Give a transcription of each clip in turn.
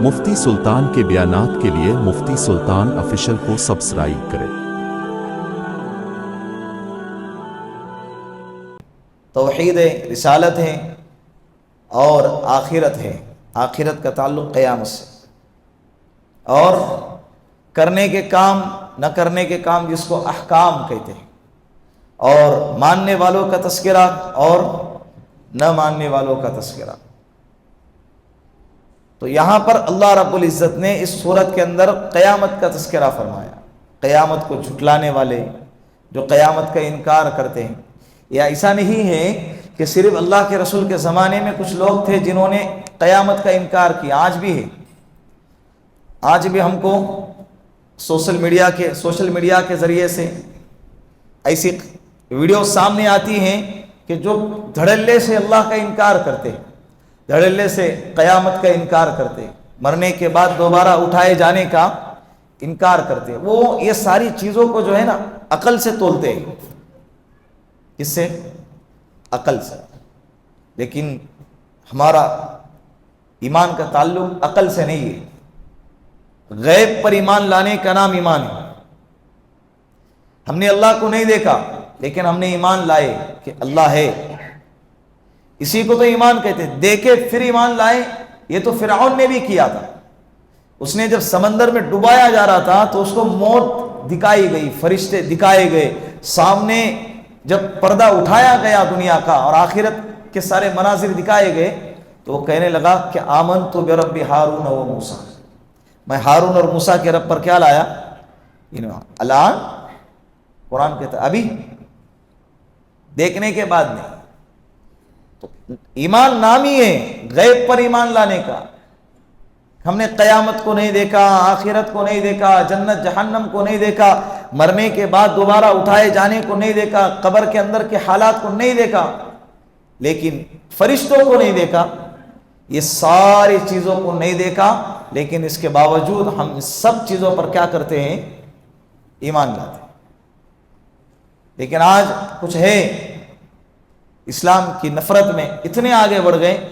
مفتی سلطان کے بیانات کے لیے مفتی سلطان آفیشل کو سبسکرائب کریں۔ توحید ہے، رسالت ہے اور آخرت ہے۔ آخرت کا تعلق قیامت سے، اور کرنے کے کام، نہ کرنے کے کام جس کو احکام کہتے ہیں، اور ماننے والوں کا تذکرہ اور نہ ماننے والوں کا تذکرہ۔ تو یہاں پر اللہ رب العزت نے اس سورت کے اندر قیامت کا تذکرہ فرمایا۔ قیامت کو جھٹلانے والے جو قیامت کا انکار کرتے ہیں، یا ایسا نہیں ہے کہ صرف اللہ کے رسول کے زمانے میں کچھ لوگ تھے جنہوں نے قیامت کا انکار کیا، آج بھی ہے۔ آج بھی ہم کو سوشل میڈیا کے ذریعے سے ایسی ویڈیو سامنے آتی ہیں کہ جو دھڑلے سے اللہ کا انکار کرتے، دھڑلے سے قیامت کا انکار کرتے، مرنے کے بعد دوبارہ اٹھائے جانے کا انکار کرتے۔ وہ یہ ساری چیزوں کو جو ہے نا عقل سے تولتے ہیں۔ کس سے؟ عقل سے۔ لیکن ہمارا ایمان کا تعلق عقل سے نہیں ہے۔ غیب پر ایمان لانے کا نام ایمان ہے۔ ہم نے اللہ کو نہیں دیکھا لیکن ہم نے ایمان لائے کہ اللہ ہے، اسی کو تو ایمان کہتے ہیں۔ دیکھے پھر ایمان لائے، یہ تو فرعون نے بھی کیا تھا۔ اس نے جب سمندر میں ڈبایا جا رہا تھا تو اس کو موت دکھائی گئی، فرشتے دکھائے گئے، سامنے جب پردہ اٹھایا گیا دنیا کا اور آخرت کے سارے مناظر دکھائے گئے تو وہ کہنے لگا کہ آمنت برب ہارون و موسیٰ، میں ہارون اور موسیٰ کے رب پر کیا لایا؟ الان قرآن کہتا ہے ابھی، دیکھنے کے بعد نہیں۔ تو ایمان نام ہی ہے غیب پر ایمان لانے کا۔ ہم نے قیامت کو نہیں دیکھا، آخرت کو نہیں دیکھا، جنت جہنم کو نہیں دیکھا، مرنے کے بعد دوبارہ اٹھائے جانے کو نہیں دیکھا، قبر کے اندر کے حالات کو نہیں دیکھا، لیکن فرشتوں کو نہیں دیکھا، یہ ساری چیزوں کو نہیں دیکھا، لیکن اس کے باوجود ہم سب چیزوں پر کیا کرتے ہیں؟ ایمان لاتے ہیں۔ لیکن آج کچھ ہے اسلام کی نفرت میں اتنے آگے بڑھ گئے،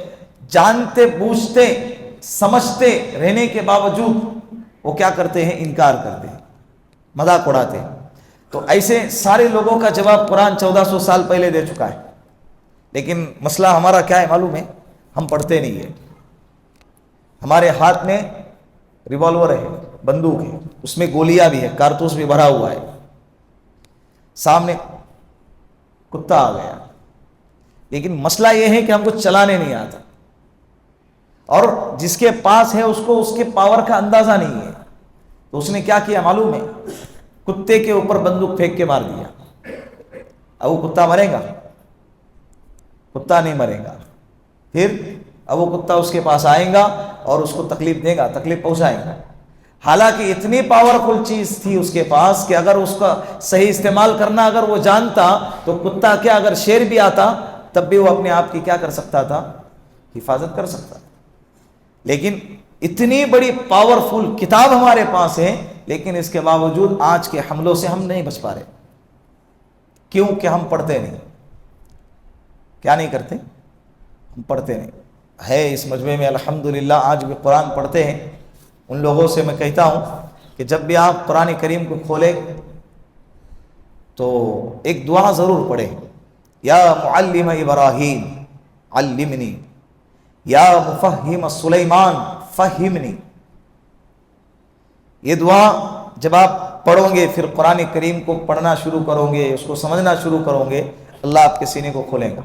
جانتے بوجھتے سمجھتے رہنے کے باوجود وہ کیا کرتے ہیں؟ انکار کرتے ہیں، مذاق اڑاتے ہیں۔ تو ایسے سارے لوگوں کا جواب قرآن 1400 سال پہلے دے چکا ہے، لیکن مسئلہ ہمارا کیا ہے معلوم ہے؟ ہم پڑھتے نہیں ہیں۔ ہمارے ہاتھ میں ریوالور ہے، بندوق ہے، اس میں گولیاں بھی ہے، کارتوس بھی بھرا ہوا ہے، سامنے کتا آ گیا، لیکن مسئلہ یہ ہے کہ ہم کو چلانے نہیں آتا، اور جس کے پاس ہے اس کو اس کے پاور کا اندازہ نہیں ہے، تو اس نے کیا کیا معلوم ہے؟ کتے کے اوپر بندوق پھینک کے مار دیا۔ اب وہ کتا مرے گا؟ کتا نہیں مرے گا۔ پھر اب وہ کتا اس کے پاس آئے گا اور اس کو تکلیف دے گا، تکلیف پہنچائے گا۔ حالانکہ اتنی پاورفل چیز تھی اس کے پاس کہ اگر اس کا صحیح استعمال کرنا اگر وہ جانتا تو کتا کیا، اگر شیر بھی آتا تب بھی وہ اپنے آپ کی کیا کر سکتا تھا؟ حفاظت کر سکتا تھا۔ لیکن اتنی بڑی پاورفل کتاب ہمارے پاس ہے، لیکن اس کے باوجود آج کے حملوں سے ہم نہیں بچ پا رہے۔ کیوں؟ کہ ہم پڑھتے نہیں۔ کیا نہیں کرتے؟ ہم پڑھتے نہیں۔ ہے اس مجمع میں الحمدللہ آج بھی قرآن پڑھتے ہیں۔ ان لوگوں سے میں کہتا ہوں کہ جب بھی آپ قرآن کریم کو کھولیں تو ایک دعا ضرور پڑھیں، یا معلم ابراہیم علمنی، یا مفہم سلیمان فہمنی۔ یہ دعا جب آپ پڑھو گے، پھر قرآن کریم کو پڑھنا شروع کرو گے، اس کو سمجھنا شروع کرو گے، اللہ آپ کے سینے کو کھولے گا،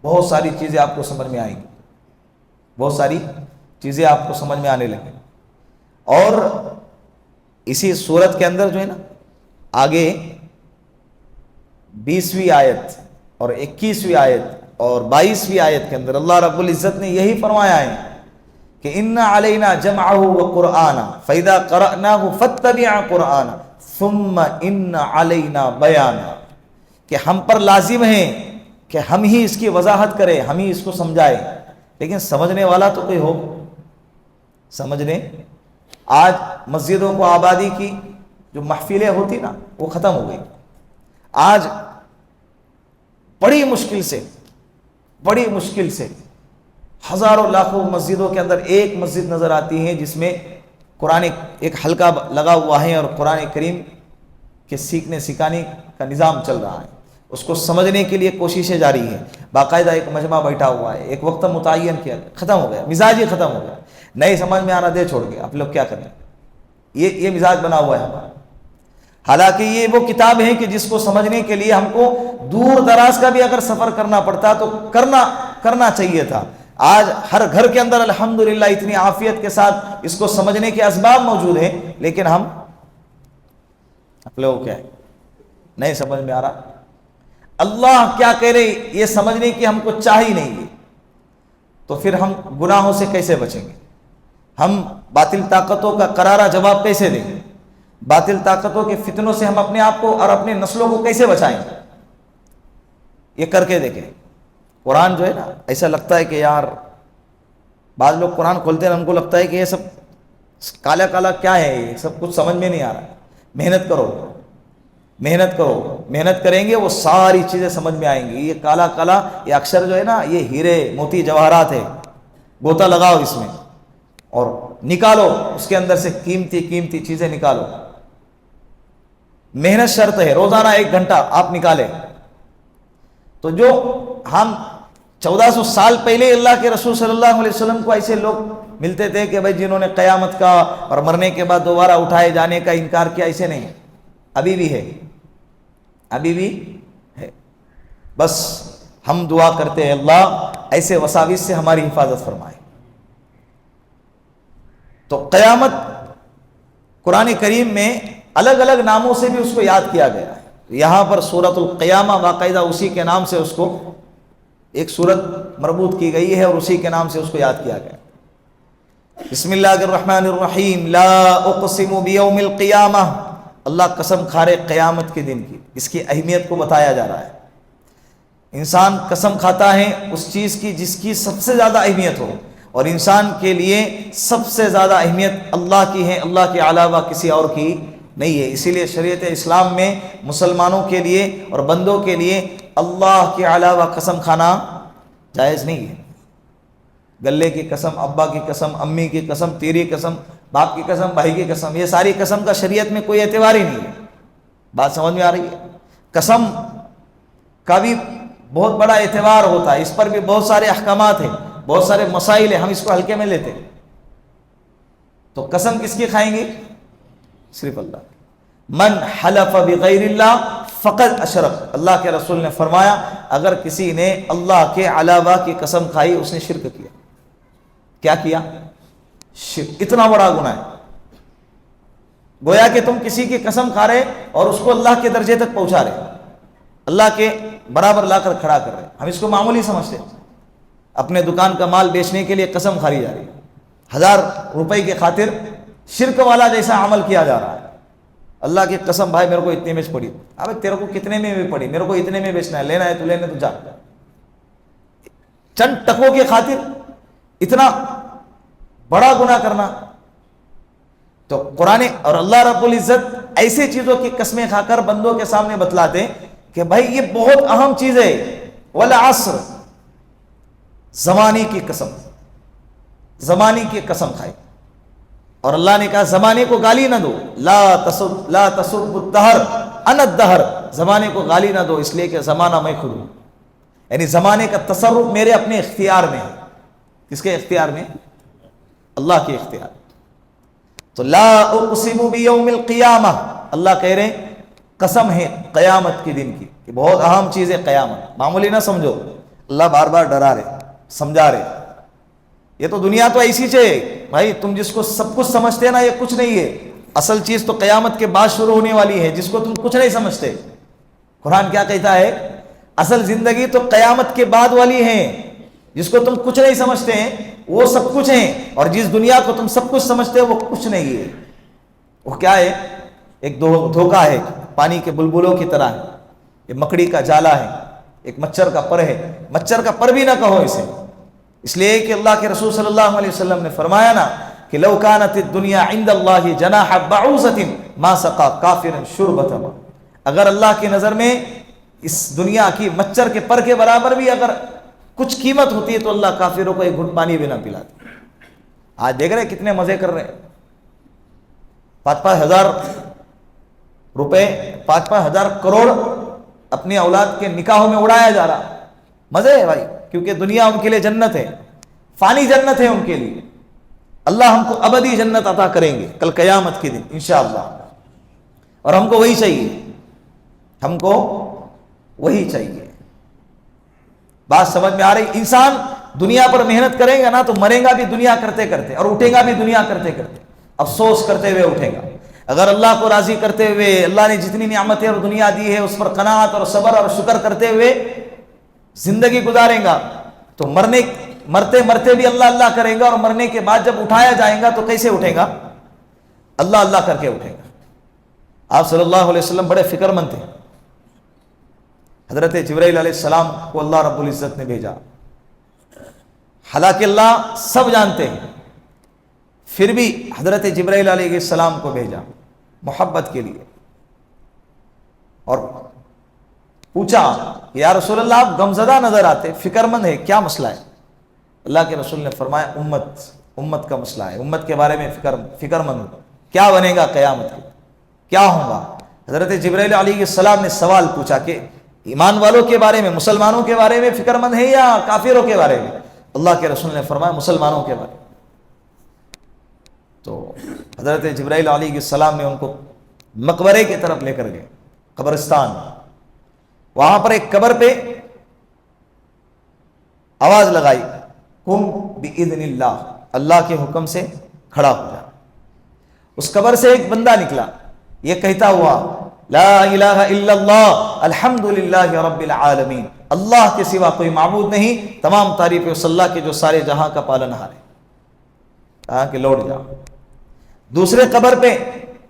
بہت ساری چیزیں آپ کو سمجھ میں آئیں گی، بہت ساری چیزیں آپ کو سمجھ میں آنے لگیں۔ اور اسی سورت کے اندر جو ہے نا آگے 20ویں آیت اور 21ویں آیت اور 22ویں آیت کے اندر اللہ رب العزت نے یہی فرمایا ہے کہ ان علینا جمعہ وقرآنہ فاذا قرأناہ فاتبع قرآنہ ثم ان علینا بیانہ، کہ ہم پر لازم ہے کہ ہم ہی اس کی وضاحت کریں، ہم ہی اس کو سمجھائیں، لیکن سمجھنے والا تو کوئی ہو۔ سمجھنے، آج مسجدوں کو آبادی کی جو محفلیں ہوتی نا وہ ختم ہو گئی۔ آج بڑی مشکل سے ہزاروں لاکھوں مسجدوں کے اندر ایک مسجد نظر آتی ہے جس میں قرآن ایک حلقہ لگا ہوا ہے اور قرآن کریم کے سیکھنے سکھانے کا نظام چل رہا ہے، اس کو سمجھنے کے لیے کوششیں جاری ہیں، باقاعدہ ایک مجمع بیٹھا ہوا ہے، ایک وقت متعین کیا، ختم ہو گیا، مزاج ہی ختم ہو گیا، نہیں سمجھ میں آ رہا دے چھوڑ گیا، آپ لوگ کیا کریں، یہ مزاج بنا ہوا ہے ہمارا۔ حالانکہ یہ وہ کتاب ہے کہ جس کو سمجھنے کے لیے ہم کو دور دراز کا بھی اگر سفر کرنا پڑتا تو کرنا چاہیے تھا۔ آج ہر گھر کے اندر الحمدللہ اتنی عافیت کے ساتھ اس کو سمجھنے کے اسباب موجود ہیں، لیکن ہم آپ لوگوں کیا ہے نہیں سمجھ میں آ رہا، اللہ کیا کہہ رہے یہ سمجھنے کی ہم کو چاہی نہیں ہے، تو پھر ہم گناہوں سے کیسے بچیں گے؟ ہم باطل طاقتوں کا کرارا جواب کیسے دیں گے؟ باطل طاقتوں کے فتنوں سے ہم اپنے آپ کو اور اپنے نسلوں کو کیسے بچائیں گے؟ یہ کر کے دیکھیں۔ قرآن جو ہے نا، ایسا لگتا ہے کہ یار بعض لوگ قرآن کھولتے ہیں ان کو لگتا ہے کہ یہ سب کالا کالا کیا ہے، یہ سب کچھ سمجھ میں نہیں آ رہا۔ محنت کرو، محنت کرو، محنت کریں گے وہ ساری چیزیں سمجھ میں آئیں گی۔ یہ کالا کالا یہ اکثر جو ہے نا، یہ ہیرے موتی جواہرات ہے، گوتا لگاؤ اس میں اور نکالو اس کے اندر سے قیمتی قیمتی چیزیں نکالو۔ محنت شرط ہے، روزانہ 1 گھنٹہ آپ نکالیں۔ تو جو ہم 1400 سال پہلے اللہ کے رسول صلی اللہ علیہ وسلم کو ایسے لوگ ملتے تھے کہ بھائی جنہوں نے قیامت کا اور مرنے کے بعد دوبارہ اٹھائے جانے کا انکار کیا، ایسے نہیں، ابھی بھی ہے، ابھی بھی ہے۔ بس ہم دعا کرتے ہیں اللہ ایسے وساوس سے ہماری حفاظت فرمائے۔ تو قیامت قرآن کریم میں الگ الگ ناموں سے بھی اس کو یاد کیا گیا ہے۔ یہاں پر سورۃ القیامہ باقاعدہ اسی کے نام سے اس کو ایک سورت مربوط کی گئی ہے اور اسی کے نام سے اس کو یاد کیا گیا۔ بسم اللہ الرحمن الرحیم، لا اقسم بیوم القیامہ، اللہ قسم کھا رہے قیامت کے دن کی، اس کی اہمیت کو بتایا جا رہا ہے۔ انسان قسم کھاتا ہے اس چیز کی جس کی سب سے زیادہ اہمیت ہو، اور انسان کے لیے سب سے زیادہ اہمیت اللہ کی ہے، اللہ کے علاوہ کسی اور کی نہیں ہے۔ اسی لیے شریعت اسلام میں مسلمانوں کے لیے اور بندوں کے لیے اللہ کے علاوہ قسم کھانا جائز نہیں ہے۔ گلے کی قسم، ابا کی قسم، امی کی قسم، تیری قسم، باپ کی قسم، بھائی کی قسم، یہ ساری قسم کا شریعت میں کوئی اعتبار ہی نہیں ہے۔ بات سمجھ میں آ رہی ہے؟ قسم کا بھی بہت بڑا اعتبار ہوتا ہے، اس پر بھی بہت سارے احکامات ہیں، بہت سارے مسائل ہیں، ہم اس کو ہلکے میں لیتے ہیں۔ تو قسم کس کی کھائیں گے؟ صرف اللہ۔ من حلف بغیر اللہ فقد اشرک، اللہ کے رسول نے فرمایا اگر کسی نے اللہ کے علاوہ کی قسم کھائی اس نے شرک کیا۔ کیا کیا؟ شرک۔ اتنا بڑا گناہ ہے، گویا کہ تم کسی کی قسم کھا رہے اور اس کو اللہ کے درجے تک پہنچا رہے، اللہ کے برابر لا کر کھڑا کر رہے۔ ہم اس کو معمولی سمجھتے ہیں، اپنے دکان کا مال بیچنے کے لیے قسم کھاری جا رہی ہے، 1000 روپے کی خاطر شرک والا جیسا عمل کیا جا رہا ہے۔ اللہ کی قسم بھائی میرے کو اتنے میں پڑی، اب تیرے کو کتنے میں بھی پڑی، میرے کو اتنے میں بیچنا ہے، لینا ہے تو لینے تو جا۔ چند ٹکوں کی خاطر اتنا بڑا گناہ کرنا۔ تو قرآن اور اللہ رب العزت ایسے چیزوں کی قسمیں کھا کر بندوں کے سامنے بتلاتے کہ بھائی یہ بہت اہم چیز ہے۔ والعصر، زمانے کی قسم، زمانے کی قسم کھائی، اور اللہ نے کہا زمانے کو گالی نہ دو، لا تسب الدہر انا الدہر، زمانے کو گالی نہ دو اس لیے کہ زمانہ میں خود ہوں، یعنی زمانے کا تصرف میرے اپنے اختیار میں ہے۔ کس کے اختیار میں؟ اللہ کے اختیار۔ تو لا اقسم بیوم القیامہ، اللہ کہہ رہے ہیں قسم ہے قیامت کے دن کی، کہ بہت اہم چیز ہے قیامت، معمولی نہ سمجھو۔ اللہ بار بار ڈرا رہے، سمجھا رہے، یہ تو دنیا تو ایسی ہے بھائی، تم جس کو سب کچھ سمجھتے ہیں نا، یہ کچھ نہیں ہے، اصل چیز تو قیامت کے بعد شروع ہونے والی ہے، جس کو تم کچھ نہیں سمجھتے۔ قرآن کیا کہتا ہے؟ اصل زندگی تو قیامت کے بعد والی ہے، جس کو تم کچھ نہیں سمجھتے ہیں وہ سب کچھ ہیں، اور جس دنیا کو تم سب کچھ سمجھتے ہو وہ کچھ نہیں ہے۔ وہ کیا ہے؟ ایک دھوکہ ہے، پانی کے بلبلوں کی طرح ہے، یہ مکڑی کا جالا ہے، ایک مچھر کا پر ہے، مچھر کا پر بھی نہ کہو اسے، اس لیے کہ اللہ کے رسول صلی اللہ علیہ وسلم نے فرمایا نا کہ لو کانت الدنیا عند اللہ جناح بعوضۃ ما سقى کافرا شربۃ ماء، اگر اللہ کی نظر میں اس دنیا کی مچھر کے پر کے برابر بھی اگر کچھ قیمت ہوتی ہے تو اللہ کافروں کو ایک گھٹ پانی بھی نہ پلاتا. آج دیکھ رہے کتنے مزے کر رہے ہیں, 5,000 ہزار روپے, 5,000 ہزار کروڑ اپنی اولاد کے نکاحوں میں اڑایا جا رہا. مزے ہے بھائی, کیونکہ دنیا ان کے لیے جنت ہے, فانی جنت ہے ان کے لیے. اللہ ہم کو ابدی جنت عطا کریں گے کل قیامت کے دن انشاءاللہ, اور ہم کو وہی چاہیے, ہم کو وہی چاہیے. بات سمجھ میں آ رہی؟ انسان دنیا پر محنت کرے گا نا تو مرے گا بھی دنیا کرتے کرتے اور اٹھے گا بھی دنیا کرتے کرتے, افسوس کرتے ہوئے اٹھے گا. اگر اللہ کو راضی کرتے ہوئے اللہ نے جتنی نعمتیں اور دنیا دی ہے اس پر قناعت اور صبر اور شکر کرتے ہوئے زندگی گزارے گا تو مرتے مرتے بھی اللہ اللہ کرے گا, اور مرنے کے بعد جب اٹھایا جائے گا تو کیسے اٹھے گا؟ اللہ اللہ کر کے اٹھے گا. آپ صلی اللہ علیہ وسلم بڑے فکر مند تھے. حضرت جبرائیل علیہ السلام کو اللہ رب العزت نے بھیجا. حالانکہ اللہ سب جانتے ہیں, پھر بھی حضرت جبرائیل علیہ السلام کو بھیجا محبت کے لیے, اور پوچھا یا رسول اللہ آپ غمزدہ نظر آتے, فکر مند ہے, کیا مسئلہ ہے؟ اللہ کے رسول نے فرمایا امت کا مسئلہ ہے, امت کے بارے میں فکر مند ہوں, کیا بنے گا قیامت کے, کیا ہوگا. حضرت جبرائیل علیہ السلام نے سوال پوچھا کہ ایمان والوں کے بارے میں, مسلمانوں کے بارے میں فکر مند ہے یا کافروں کے بارے میں؟ اللہ کے رسول نے فرمایا مسلمانوں کے بارے میں. تو حضرت جبرائیل علیہ السلام نے ان کو مقبرے کی طرف لے کر گئے, قبرستان. وہاں پر ایک قبر پہ آواز لگائی, قم بإذن اللہ, اللہ کے حکم سے کھڑا ہو جا. اس قبر سے ایک بندہ نکلا, یہ کہتا ہوا لا الہ الا اللہ الحمدللہ رب العالمین, اللہ کے سوا کوئی معبود نہیں, تمام تعریف اس اللہ کے جو سارے جہاں کا پالنہار ہے. کہا کہ لوٹ جا. دوسرے قبر پہ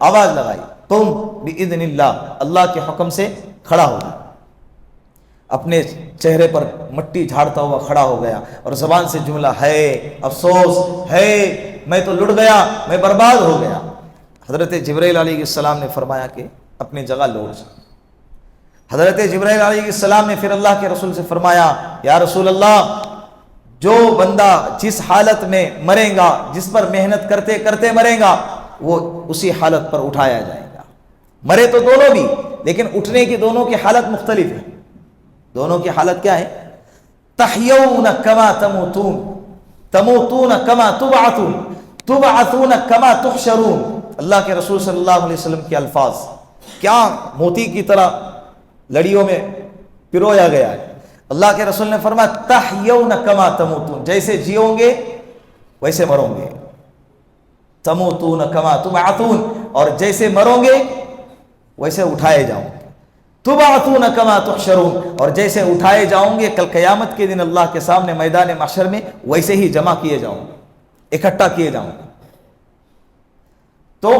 آواز لگائی قم بإذن اللہ, اللہ کے حکم سے کھڑا ہو گیا. اپنے چہرے پر مٹی جھاڑتا ہوا کھڑا ہو گیا اور زبان سے جملہ ہے افسوس ہے, میں تو لٹ گیا, میں برباد ہو گیا. حضرت جبرائیل علیہ السلام نے فرمایا کہ اپنی جگہ لوٹ جا. حضرت جبرائیل علیہ السلام نے پھر اللہ کے رسول سے فرمایا یا رسول اللہ, جو بندہ جس حالت میں مرے گا, جس پر محنت کرتے کرتے مرے گا, وہ اسی حالت پر اٹھایا جائے گا. مرے تو دونوں بھی, لیکن اٹھنے کی دونوں کی حالت مختلف ہے. دونوں کی حالت کیا ہے؟ تحیون کما تموتون, تموتون کما تبعثون, تبعثون کما تحشرون. اللہ کے رسول صلی اللہ علیہ وسلم کے الفاظ کیا موتی کی طرح لڑیوں میں پرویا گیا ہے. اللہ کے رسول نے فرمایا تحیون کما تموتون, جیسے جیوں گے ویسے مروں گے. تموتون کما تبعثون, اور جیسے مروں گے ویسے اٹھائے جاؤں گے. تبعثون کما تحشرون, اور جیسے اٹھائے جاؤں گے کل قیامت کے دن اللہ کے سامنے میدان محشر میں, ویسے ہی جمع کیے جاؤں گے, اکٹھا کیے جاؤں گے. تو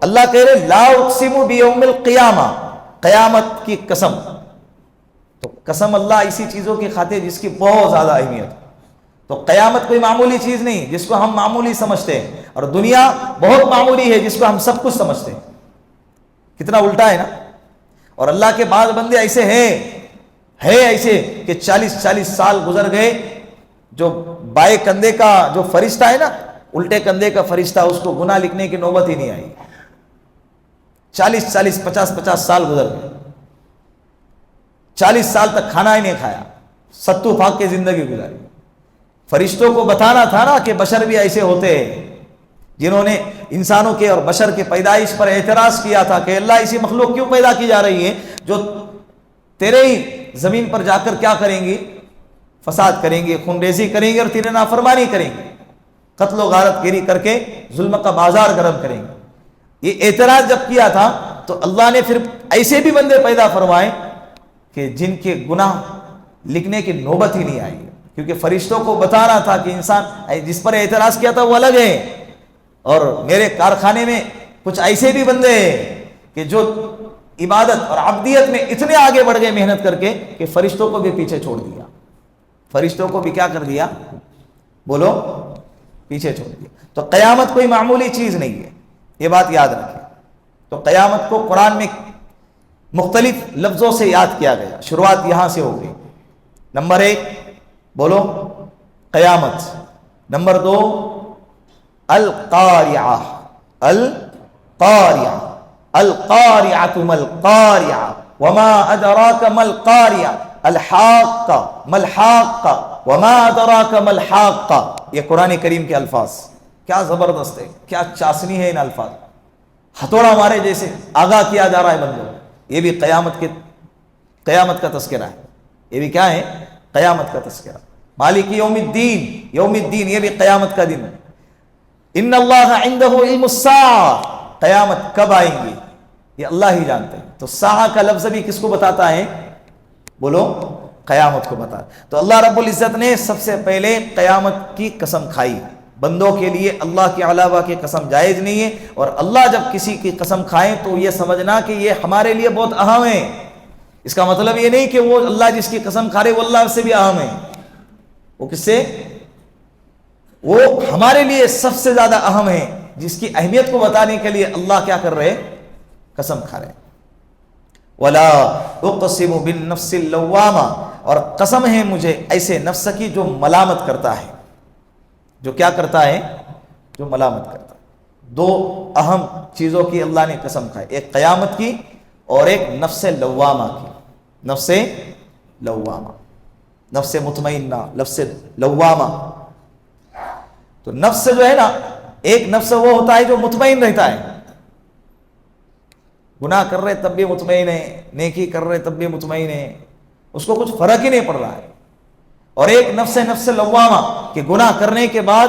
اللہ کہہ رہے لا اقسم بیوم القیامہ, قیامت کی قسم. تو قسم اللہ اسی چیزوں کی کھاتے ہیں جس کی بہت زیادہ اہمیت ہے. تو قیامت کوئی معمولی چیز نہیں جس کو ہم معمولی سمجھتے ہیں, اور دنیا بہت معمولی ہے جس کو ہم سب کچھ سمجھتے ہیں. کتنا الٹا ہے نا. اور اللہ کے بعض بندے ایسے ہیں ایسے کہ 40 سال گزر گئے, جو بائیں کندھے کا جو فرشتہ ہے نا, الٹے کندھے کا فرشتہ, اس کو گناہ لکھنے کی نوبت ہی نہیں آئی. 40 50 سال گزر گئے, 40 سال تک کھانا ہی نہیں کھایا, ستو پھاک کے زندگی گزاری. فرشتوں کو بتانا تھا نا کہ بشر بھی ایسے ہوتے ہیں, جنہوں نے انسانوں کے اور بشر کے پیدائش پر اعتراض کیا تھا کہ اللہ ایسی مخلوق کیوں پیدا کی جا رہی ہے جو تیرے ہی زمین پر جا کر کیا کریں گی؟ فساد کریں گے, خون ریزی کریں گے, اور تیرے نافرمانی کریں گے, قتل و غارت گیری کر کے ظلم کا بازار گرم کریں گے. یہ اعتراض جب کیا تھا تو اللہ نے پھر ایسے بھی بندے پیدا فرمائے کہ جن کے گناہ لکھنے کی نوبت ہی نہیں آئی, کیونکہ فرشتوں کو بتانا تھا کہ انسان جس پر اعتراض کیا تھا وہ الگ ہے, اور میرے کارخانے میں کچھ ایسے بھی بندے ہیں کہ جو عبادت اور عبدیت میں اتنے آگے بڑھ گئے محنت کر کے کہ فرشتوں کو بھی پیچھے چھوڑ دیا. فرشتوں کو بھی کیا کر دیا؟ بولو, پیچھے چھوڑ دیا. تو قیامت کوئی معمولی چیز نہیں ہے, یہ بات یاد رکھیں. تو قیامت کو قرآن میں مختلف لفظوں سے یاد کیا گیا. شروعات یہاں سے ہو گئی. نمبر 1 بولو قیامت. نمبر 2 القارعہ. القارعہ. القارعۃ ما القارعہ وما ادراک ما القارعہ الحاقہ ما الحاقہ وما ادراک ما الحاقہ. یہ قرآن کریم کے الفاظ کیا زبردست ہے، کیا چاشنی ہے ان الفاظ. ہتھوڑا مارے جیسے آگاہ کیا جا رہا ہے بندوں. یہ بھی قیامت کا تذکرہ ہے. یہ بھی کیا ہے؟ قیامت کا تذکرہ. مالک یوم الدین، یوم الدین یہ بھی قیامت کا دن ہے. ان اللہ عندہ علم الساعہ، قیامت کب آئیں گی یہ اللہ ہی جانتے ہیں. تو ساعہ کا لفظ بھی کس کو بتاتا ہے؟ بولو قیامت کو بتا. تو اللہ رب العزت نے سب سے پہلے قیامت کی قسم کھائی. بندوں کے لیے اللہ کے علاوہ کی قسم جائز نہیں ہے، اور اللہ جب کسی کی قسم کھائیں تو یہ سمجھنا کہ یہ ہمارے لیے بہت اہم ہے. اس کا مطلب یہ نہیں کہ وہ اللہ جس کی قسم کھا رہے وہ اللہ سے بھی اہم ہے. وہ کس سے؟ وہ ہمارے لیے سب سے زیادہ اہم ہے، جس کی اہمیت کو بتانے کے لیے اللہ کیا کر رہے؟ قسم کھا رہے. وَلَا أُقْسِمُ بِالنَّفْسِ اللَّوَّامَةِ، اور قسم ہے مجھے ایسے نفس کی جو ملامت کرتا ہے. جو کیا کرتا ہے؟ جو ملامت کرتا ہے. دو اہم چیزوں کی اللہ نے قسم کھائی، ایک قیامت کی اور ایک نفس لوامہ کی. نفس لوامہ، نفس مطمئنہ، نفس لوامہ. تو نفس جو ہے نا، ایک نفس وہ ہوتا ہے جو مطمئن رہتا ہے، گناہ کر رہے تب بھی مطمئن ہے، نیکی کر رہے تب بھی مطمئن ہے، اس کو کچھ فرق ہی نہیں پڑ رہا ہے. اور ایک نفس لوامہ کہ گناہ کرنے کے بعد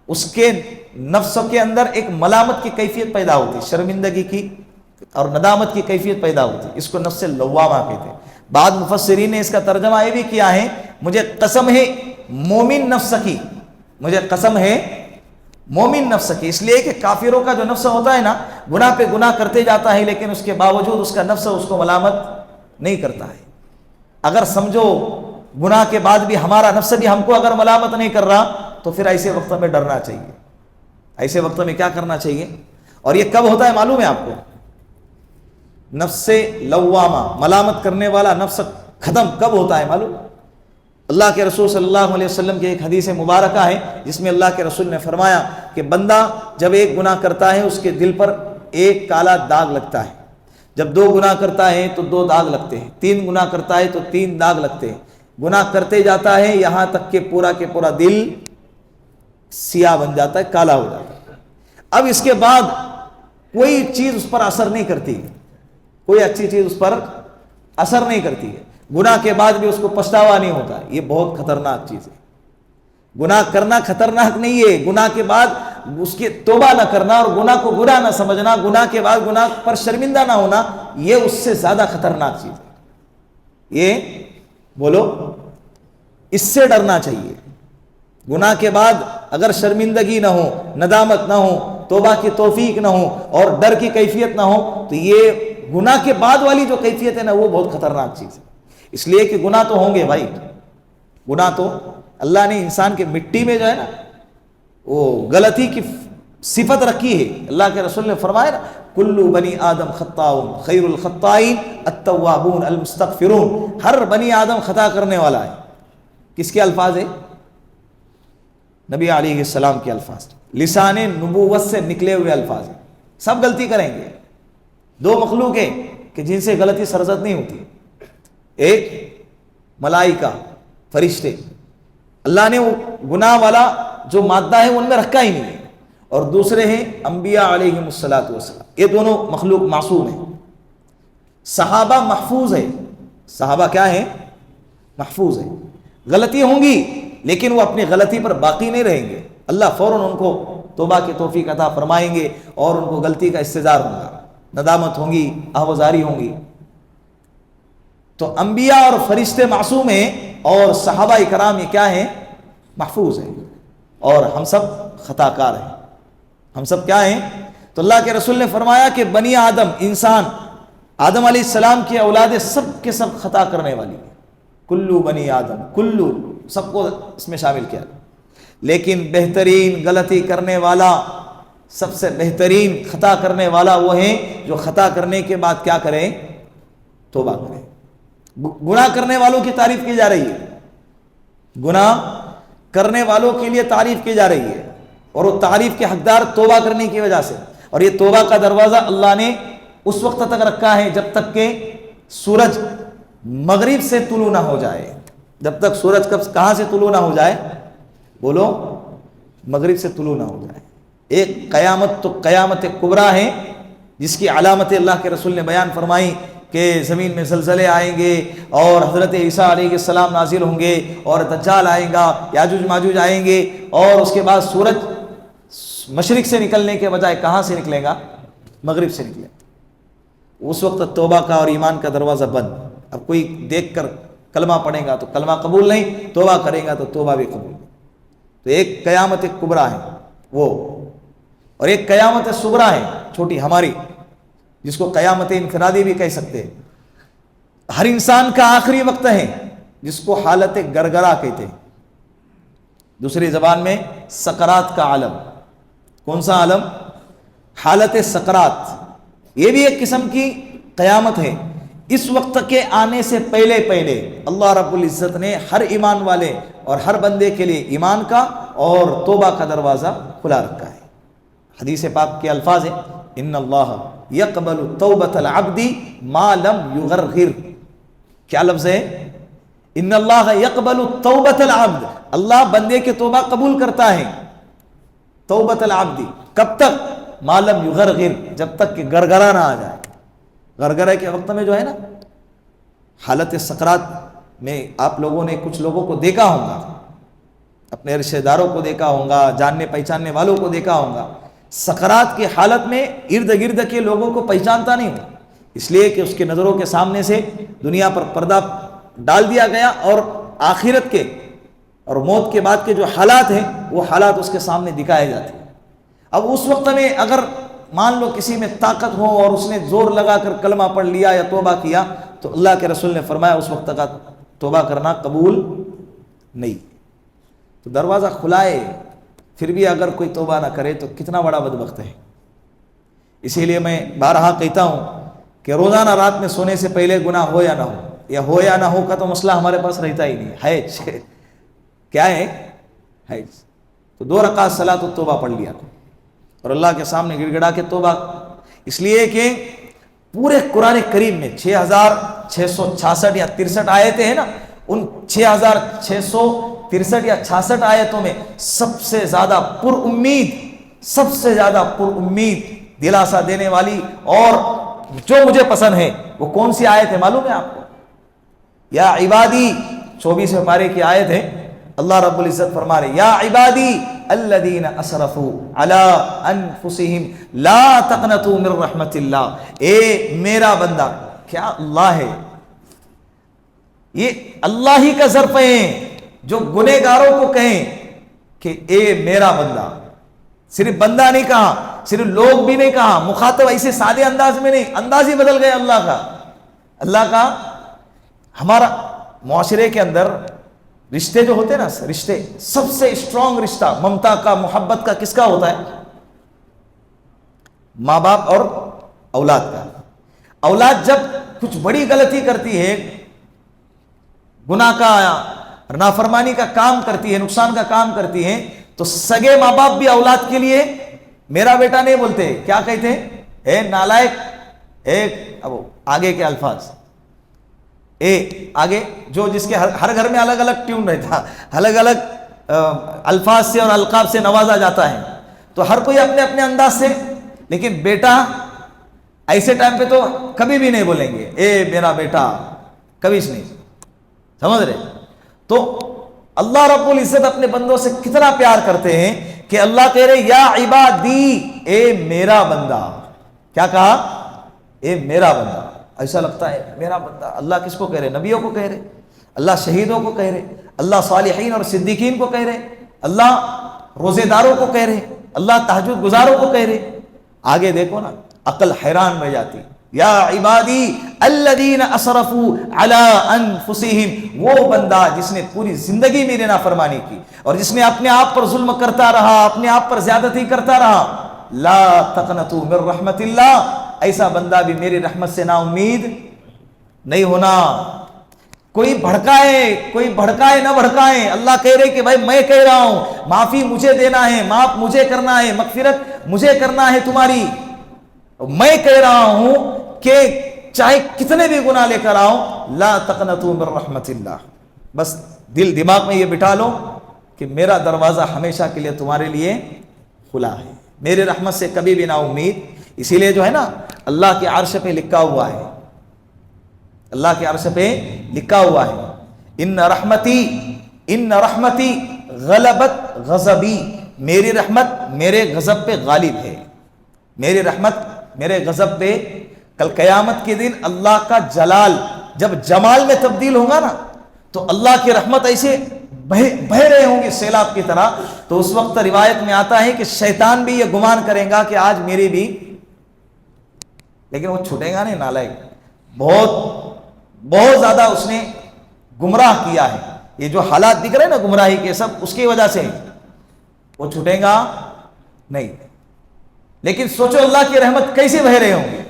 اس کے نفس کے اندر ایک ملامت کی کیفیت پیدا ہوتی، شرمندگی کی اور ندامت کی کیفیت پیدا ہوتی. اس کو نفس لوامہ کہتے ہیں. بعض مفسرین نے اس کا ترجمہ یہ بھی کیا ہے، مجھے قسم ہے مومن نفس کی، مجھے قسم ہے مومن نفس کی. اس لیے کہ کافروں کا جو نفس ہوتا ہے نا، گناہ پہ گناہ کرتے جاتا ہے لیکن اس کے باوجود اس کا نفس اس کو ملامت نہیں کرتا ہے. اگر سمجھو گناہ کے بعد بھی ہمارا نفس بھی ہم کو اگر ملامت نہیں کر رہا تو پھر ایسے وقت میں ڈرنا چاہیے. ایسے وقت میں کیا کرنا چاہیے؟ اور یہ کب ہوتا ہے معلوم ہے آپ کو؟ نفس لوامہ، ملامت کرنے والا نفس ختم کب ہوتا ہے معلوم؟ اللہ کے رسول صلی اللہ علیہ وسلم کی ایک حدیث مبارکہ ہے جس میں اللہ کے رسول نے فرمایا کہ بندہ جب ایک گناہ کرتا ہے اس کے دل پر ایک کالا داغ لگتا ہے. جب 2 گناہ کرتا ہے تو 2 داغ لگتے ہیں. 3 گناہ کرتا ہے تو 3 داغ لگتے ہیں. گناہ کرتے جاتا ہے یہاں تک کہ پورا کے پورا دل سیاہ بن جاتا ہے، کالا ہو جاتا ہے. اب اس کے بعد کوئی چیز اس پر اثر نہیں کرتی، کوئی اچھی چیز اس پر اثر نہیں کرتی ہے. گناہ کے بعد بھی اس کو پچھتاوا نہیں ہوتا. یہ بہت خطرناک چیز ہے. گناہ کرنا خطرناک نہیں ہے، گناہ کے بعد اس کی توبہ نہ کرنا اور گناہ کو گناہ نہ سمجھنا، گناہ کے بعد گناہ پر شرمندہ نہ ہونا، یہ اس سے زیادہ خطرناک چیز ہے. یہ بولو، اس سے ڈرنا چاہیے. گناہ کے بعد اگر شرمندگی نہ ہو، ندامت نہ ہو، توبہ کی توفیق نہ ہو اور ڈر کی کیفیت نہ ہو تو یہ گناہ کے بعد والی جو کیفیت ہے نا وہ بہت خطرناک چیز ہے. اس لیے کہ گناہ تو ہوں گے بھائی، گناہ تو اللہ نے انسان کے مٹی میں جو ہے نا وہ غلطی کی صفت رکھی ہے. اللہ کے رسول نے فرمایا نا کلو بنی آدم خطاؤن خیر الخطائین التوابون المستغفرون. ہر بنی آدم خطا کرنے والا ہے. کس کے الفاظ ہے؟ نبی علیہ السلام کے الفاظ، لسان نبوت سے نکلے ہوئے الفاظ ہیں. سب غلطی کریں گے. 2 مخلوق ہیں کہ جن سے غلطی سرزد نہیں ہوتی. ایک ملائکہ، فرشتے، اللہ نے وہ گناہ والا جو مادہ ہے ان میں رکھا ہی نہیں ہے. اور دوسرے ہیں انبیاء علیہم الصلاۃ والسلام. یہ دونوں مخلوق معصوم ہیں. صحابہ محفوظ ہے. صحابہ کیا ہیں؟ محفوظ ہے. غلطی ہوں گی لیکن وہ اپنی غلطی پر باقی نہیں رہیں گے. اللہ فوراً ان کو توبہ کی توفیق عطا فرمائیں گے اور ان کو غلطی کا استظہار ہوگا، ندامت ہوں گی، آہوازاری ہوں گی. تو انبیاء اور فرشتے معصوم ہیں اور صحابہ کرام یہ کیا ہیں؟ محفوظ ہیں. اور ہم سب خطا کار ہیں. ہم سب کیا ہیں؟ تو اللہ کے رسول نے فرمایا کہ بنی آدم، انسان آدم علیہ السلام کی اولاد سب کے سب خطا کرنے والی ہیں. کلو بنی آدم، کلو سب کو اس میں شامل کیا. لیکن بہترین غلطی کرنے والا، سب سے بہترین خطا کرنے والا وہ ہیں جو خطا کرنے کے بعد کیا کریں؟ توبہ کریں. گناہ کرنے والوں کی تعریف کی جا رہی ہے. گناہ کرنے والوں کے لیے تعریف کی جا رہی ہے، اور وہ تعریف کے حقدار توبہ کرنے کی وجہ سے. اور یہ توبہ کا دروازہ اللہ نے اس وقت تک رکھا ہے جب تک کہ سورج مغرب سے طلوع نہ ہو جائے. جب تک سورج کہاں سے طلوع نہ ہو جائے؟ بولو، مغرب سے طلوع نہ ہو جائے. ایک قیامت تو قیامت کبریٰ ہے جس کی علامت اللہ کے رسول نے بیان فرمائی کہ زمین میں زلزلے آئیں گے اور حضرت عیسیٰ علیہ السلام نازل ہوں گے اور دجال آئے گا، یاجوج ماجوج آئیں گے، اور اس کے بعد سورج مشرق سے نکلنے کے بجائے کہاں سے نکلے گا؟ مغرب سے نکلے. اس وقت توبہ کا اور ایمان کا دروازہ بند. اب کوئی دیکھ کر کلمہ پڑھے گا تو کلمہ قبول نہیں، توبہ کرے گا تو توبہ بھی قبول نہیں. تو ایک قیامت کبریٰ ہے وہ، اور ایک قیامت صغریٰ ہے چھوٹی ہماری، جس کو قیامت انفرادی بھی کہہ سکتے ہیں. ہر انسان کا آخری وقت ہے جس کو حالت گرگرا کہتے ہیں، دوسری زبان میں سکرات کا عالم. کون سا عالم؟ حالت سکرات. یہ بھی ایک قسم کی قیامت ہے. اس وقت کے آنے سے پہلے اللہ رب العزت نے ہر ایمان والے اور ہر بندے کے لیے ایمان کا اور توبہ کا دروازہ کھلا رکھا ہے. حدیث پاک کے الفاظ ہیں، ان اللہ یقبل توبۃ العبد ما لم یغرغر. کیا لفظ ہے؟ ان اللہ یقبل توبۃ العبد. اللہ بندے کے توبہ قبول کرتا ہے. توبۃ العبد کب تک؟ ما لم یغرغر، جب تک کہ گرگرا نہ آ جائے. گرگرے کے وقت میں جو ہے نا، حالت سکرات میں آپ لوگوں نے کچھ لوگوں کو دیکھا ہوگا، اپنے رشتہ داروں کو دیکھا ہوگا، جاننے پہچاننے والوں کو دیکھا ہوگا. سکرات کی حالت میں ارد گرد کے لوگوں کو پہچانتا نہیں ہو، اس لیے کہ اس کے نظروں کے سامنے سے دنیا پر پردہ ڈال دیا گیا، اور آخرت کے اور موت کے بعد کے جو حالات ہیں وہ حالات اس کے سامنے دکھائے جاتے ہیں. اب اس وقت میں اگر مان لو کسی میں طاقت ہو اور اس نے زور لگا کر کلمہ پڑھ لیا یا توبہ کیا، تو اللہ کے رسول نے فرمایا اس وقت کا توبہ کرنا قبول نہیں. تو دروازہ کھلا ہے، پھر بھی اگر کوئی توبہ نہ کرے تو کتنا بڑا بدبخت ہے. اسی لیے میں بارہا کہتا ہوں کہ روزانہ رات میں سونے سے پہلے گناہ ہو یا نہ ہو، یا ہو یا نہ ہو کا تو مسئلہ ہمارے پاس رہتا ہی نہیں. حیض کیا ہے؟ حیض. تو 2 رکعت صلاۃ التوبہ پڑھ لیا اور اللہ کے سامنے گڑ گڑا کے توبہ. اس لیے کہ پورے قرآن کریم میں 6666 یا 63 آیتیں ہیں نا، ان 6663 یا 66 آیتوں میں سب سے زیادہ پر امید دلاسا دینے والی اور جو مجھے پسند ہے وہ کون سی آیت ہے معلوم ہے آپ کو؟ یا عبادی 24 پارے کی آیت ہے. اللہ رب العزت فرما رہے یا عبادی الذین اسرفوا علی انفسہم لا تقنطوا من رحمت اللہ. اے میرا بندہ، کیا اللہ ہے؟ یہ اللہ ہی کا ظرف ہے جو گنہگاروں کو کہیں کہ اے میرا بندہ. صرف بندہ نہیں کہا، صرف لوگ بھی نہیں کہا، مخاطب ایسے سادے انداز میں نہیں، انداز ہی بدل گئے اللہ کا. ہمارا معاشرے کے اندر رشتے جو ہوتے ہیں نا، رشتے سب سے اسٹرانگ رشتہ ممتا کا، محبت کا کس کا ہوتا ہے؟ ماں باپ اور اولاد کا. اولاد جب کچھ بڑی غلطی کرتی ہے، گناہ کا، نافرمانی کا کام کرتی ہے، نقصان کا کام کرتی ہے، تو سگے ماں باپ بھی اولاد کے لیے میرا بیٹا نہیں بولتے، کیا کہتے ہیں؟ اے نالائق. اب آگے کے الفاظ آگے جو جس کے ہر گھر میں الگ الگ ٹیون رہتا، الگ الگ الفاظ سے اور القاب سے نوازا جاتا ہے، تو ہر کوئی اپنے اپنے انداز سے. لیکن بیٹا ایسے ٹائم پہ تو کبھی بھی نہیں بولیں گے اے میرا بیٹا، کبھی نہیں. سمجھ رہے؟ تو اللہ رب العزت اپنے بندوں سے کتنا پیار کرتے ہیں کہ اللہ کہہ رہے یا عبادی، اے میرا بندہ. کیا کہا؟ اے میرا بندہ. ایسا لگتا ہے میرا بندہ، اللہ کس کو کہہ رہے؟ نبیوں کو کہہ رہے، اللہ شہیدوں کو کہہ رہے، اللہ صالحین اور صدیقین کو کہہ رہے، اللہ روزے داروں کو کہہ رہے، اللہ تہجد گزاروں کو کہہ رہے. آگے دیکھو نا، عقل حیران رہ جاتی. یا عبادی الذین اسرفوا علی انفسہم، وہ بندہ جس نے پوری زندگی میری نافرمانی کی اور جس نے اپنے آپ پر ظلم کرتا رہا، اپنے آپ پر زیادتی کرتا رہا. لا تقنطوا من رحمت اللہ، ایسا بندہ بھی میری رحمت سے نا امید نہیں ہونا. کوئی بھڑکائے نہ بھڑکائے. اللہ کہہ رہے کہ بھائی میں کہہ رہا ہوں معافی مجھے دینا ہے, معاف مجھے کرنا ہے, مغفرت مجھے کرنا ہے تمہاری. میں کہہ رہا ہوں کہ چاہے کتنے بھی گناہ لے کر آؤ, لا تقنطوا من رحمت اللہ. بس دل دماغ میں یہ بٹھا لو کہ میرا دروازہ ہمیشہ کے لیے تمہارے لیے کھلا ہے, میرے رحمت سے کبھی بھی نا امید. اسی لیے جو ہے نا اللہ کے عرش پہ لکھا ہوا ہے, اللہ کے عرش پہ لکھا ہوا ہے, ان رحمتی غلبت غضبی, میری رحمت میرے غضب پہ غالب ہے. میری رحمت میرے غضب پہ. کل قیامت کے دن اللہ کا جلال جب جمال میں تبدیل ہوگا نا, تو اللہ کی رحمت ایسے بہ رہے ہوں گے سیلاب کی طرح. تو اس وقت روایت میں آتا ہے کہ شیطان بھی یہ گمان کرے گا کہ آج میری بھی, لیکن وہ چھوٹے گا نہیں, نالائق. بہت زیادہ اس نے گمراہ کیا ہے. یہ جو حالات دکھ رہے ہیں نا گمراہی کے, سب اس کی وجہ سے. وہ چھوٹے گا نہیں. لیکن سوچو اللہ کی رحمت کیسے بہ رہے ہوں گے.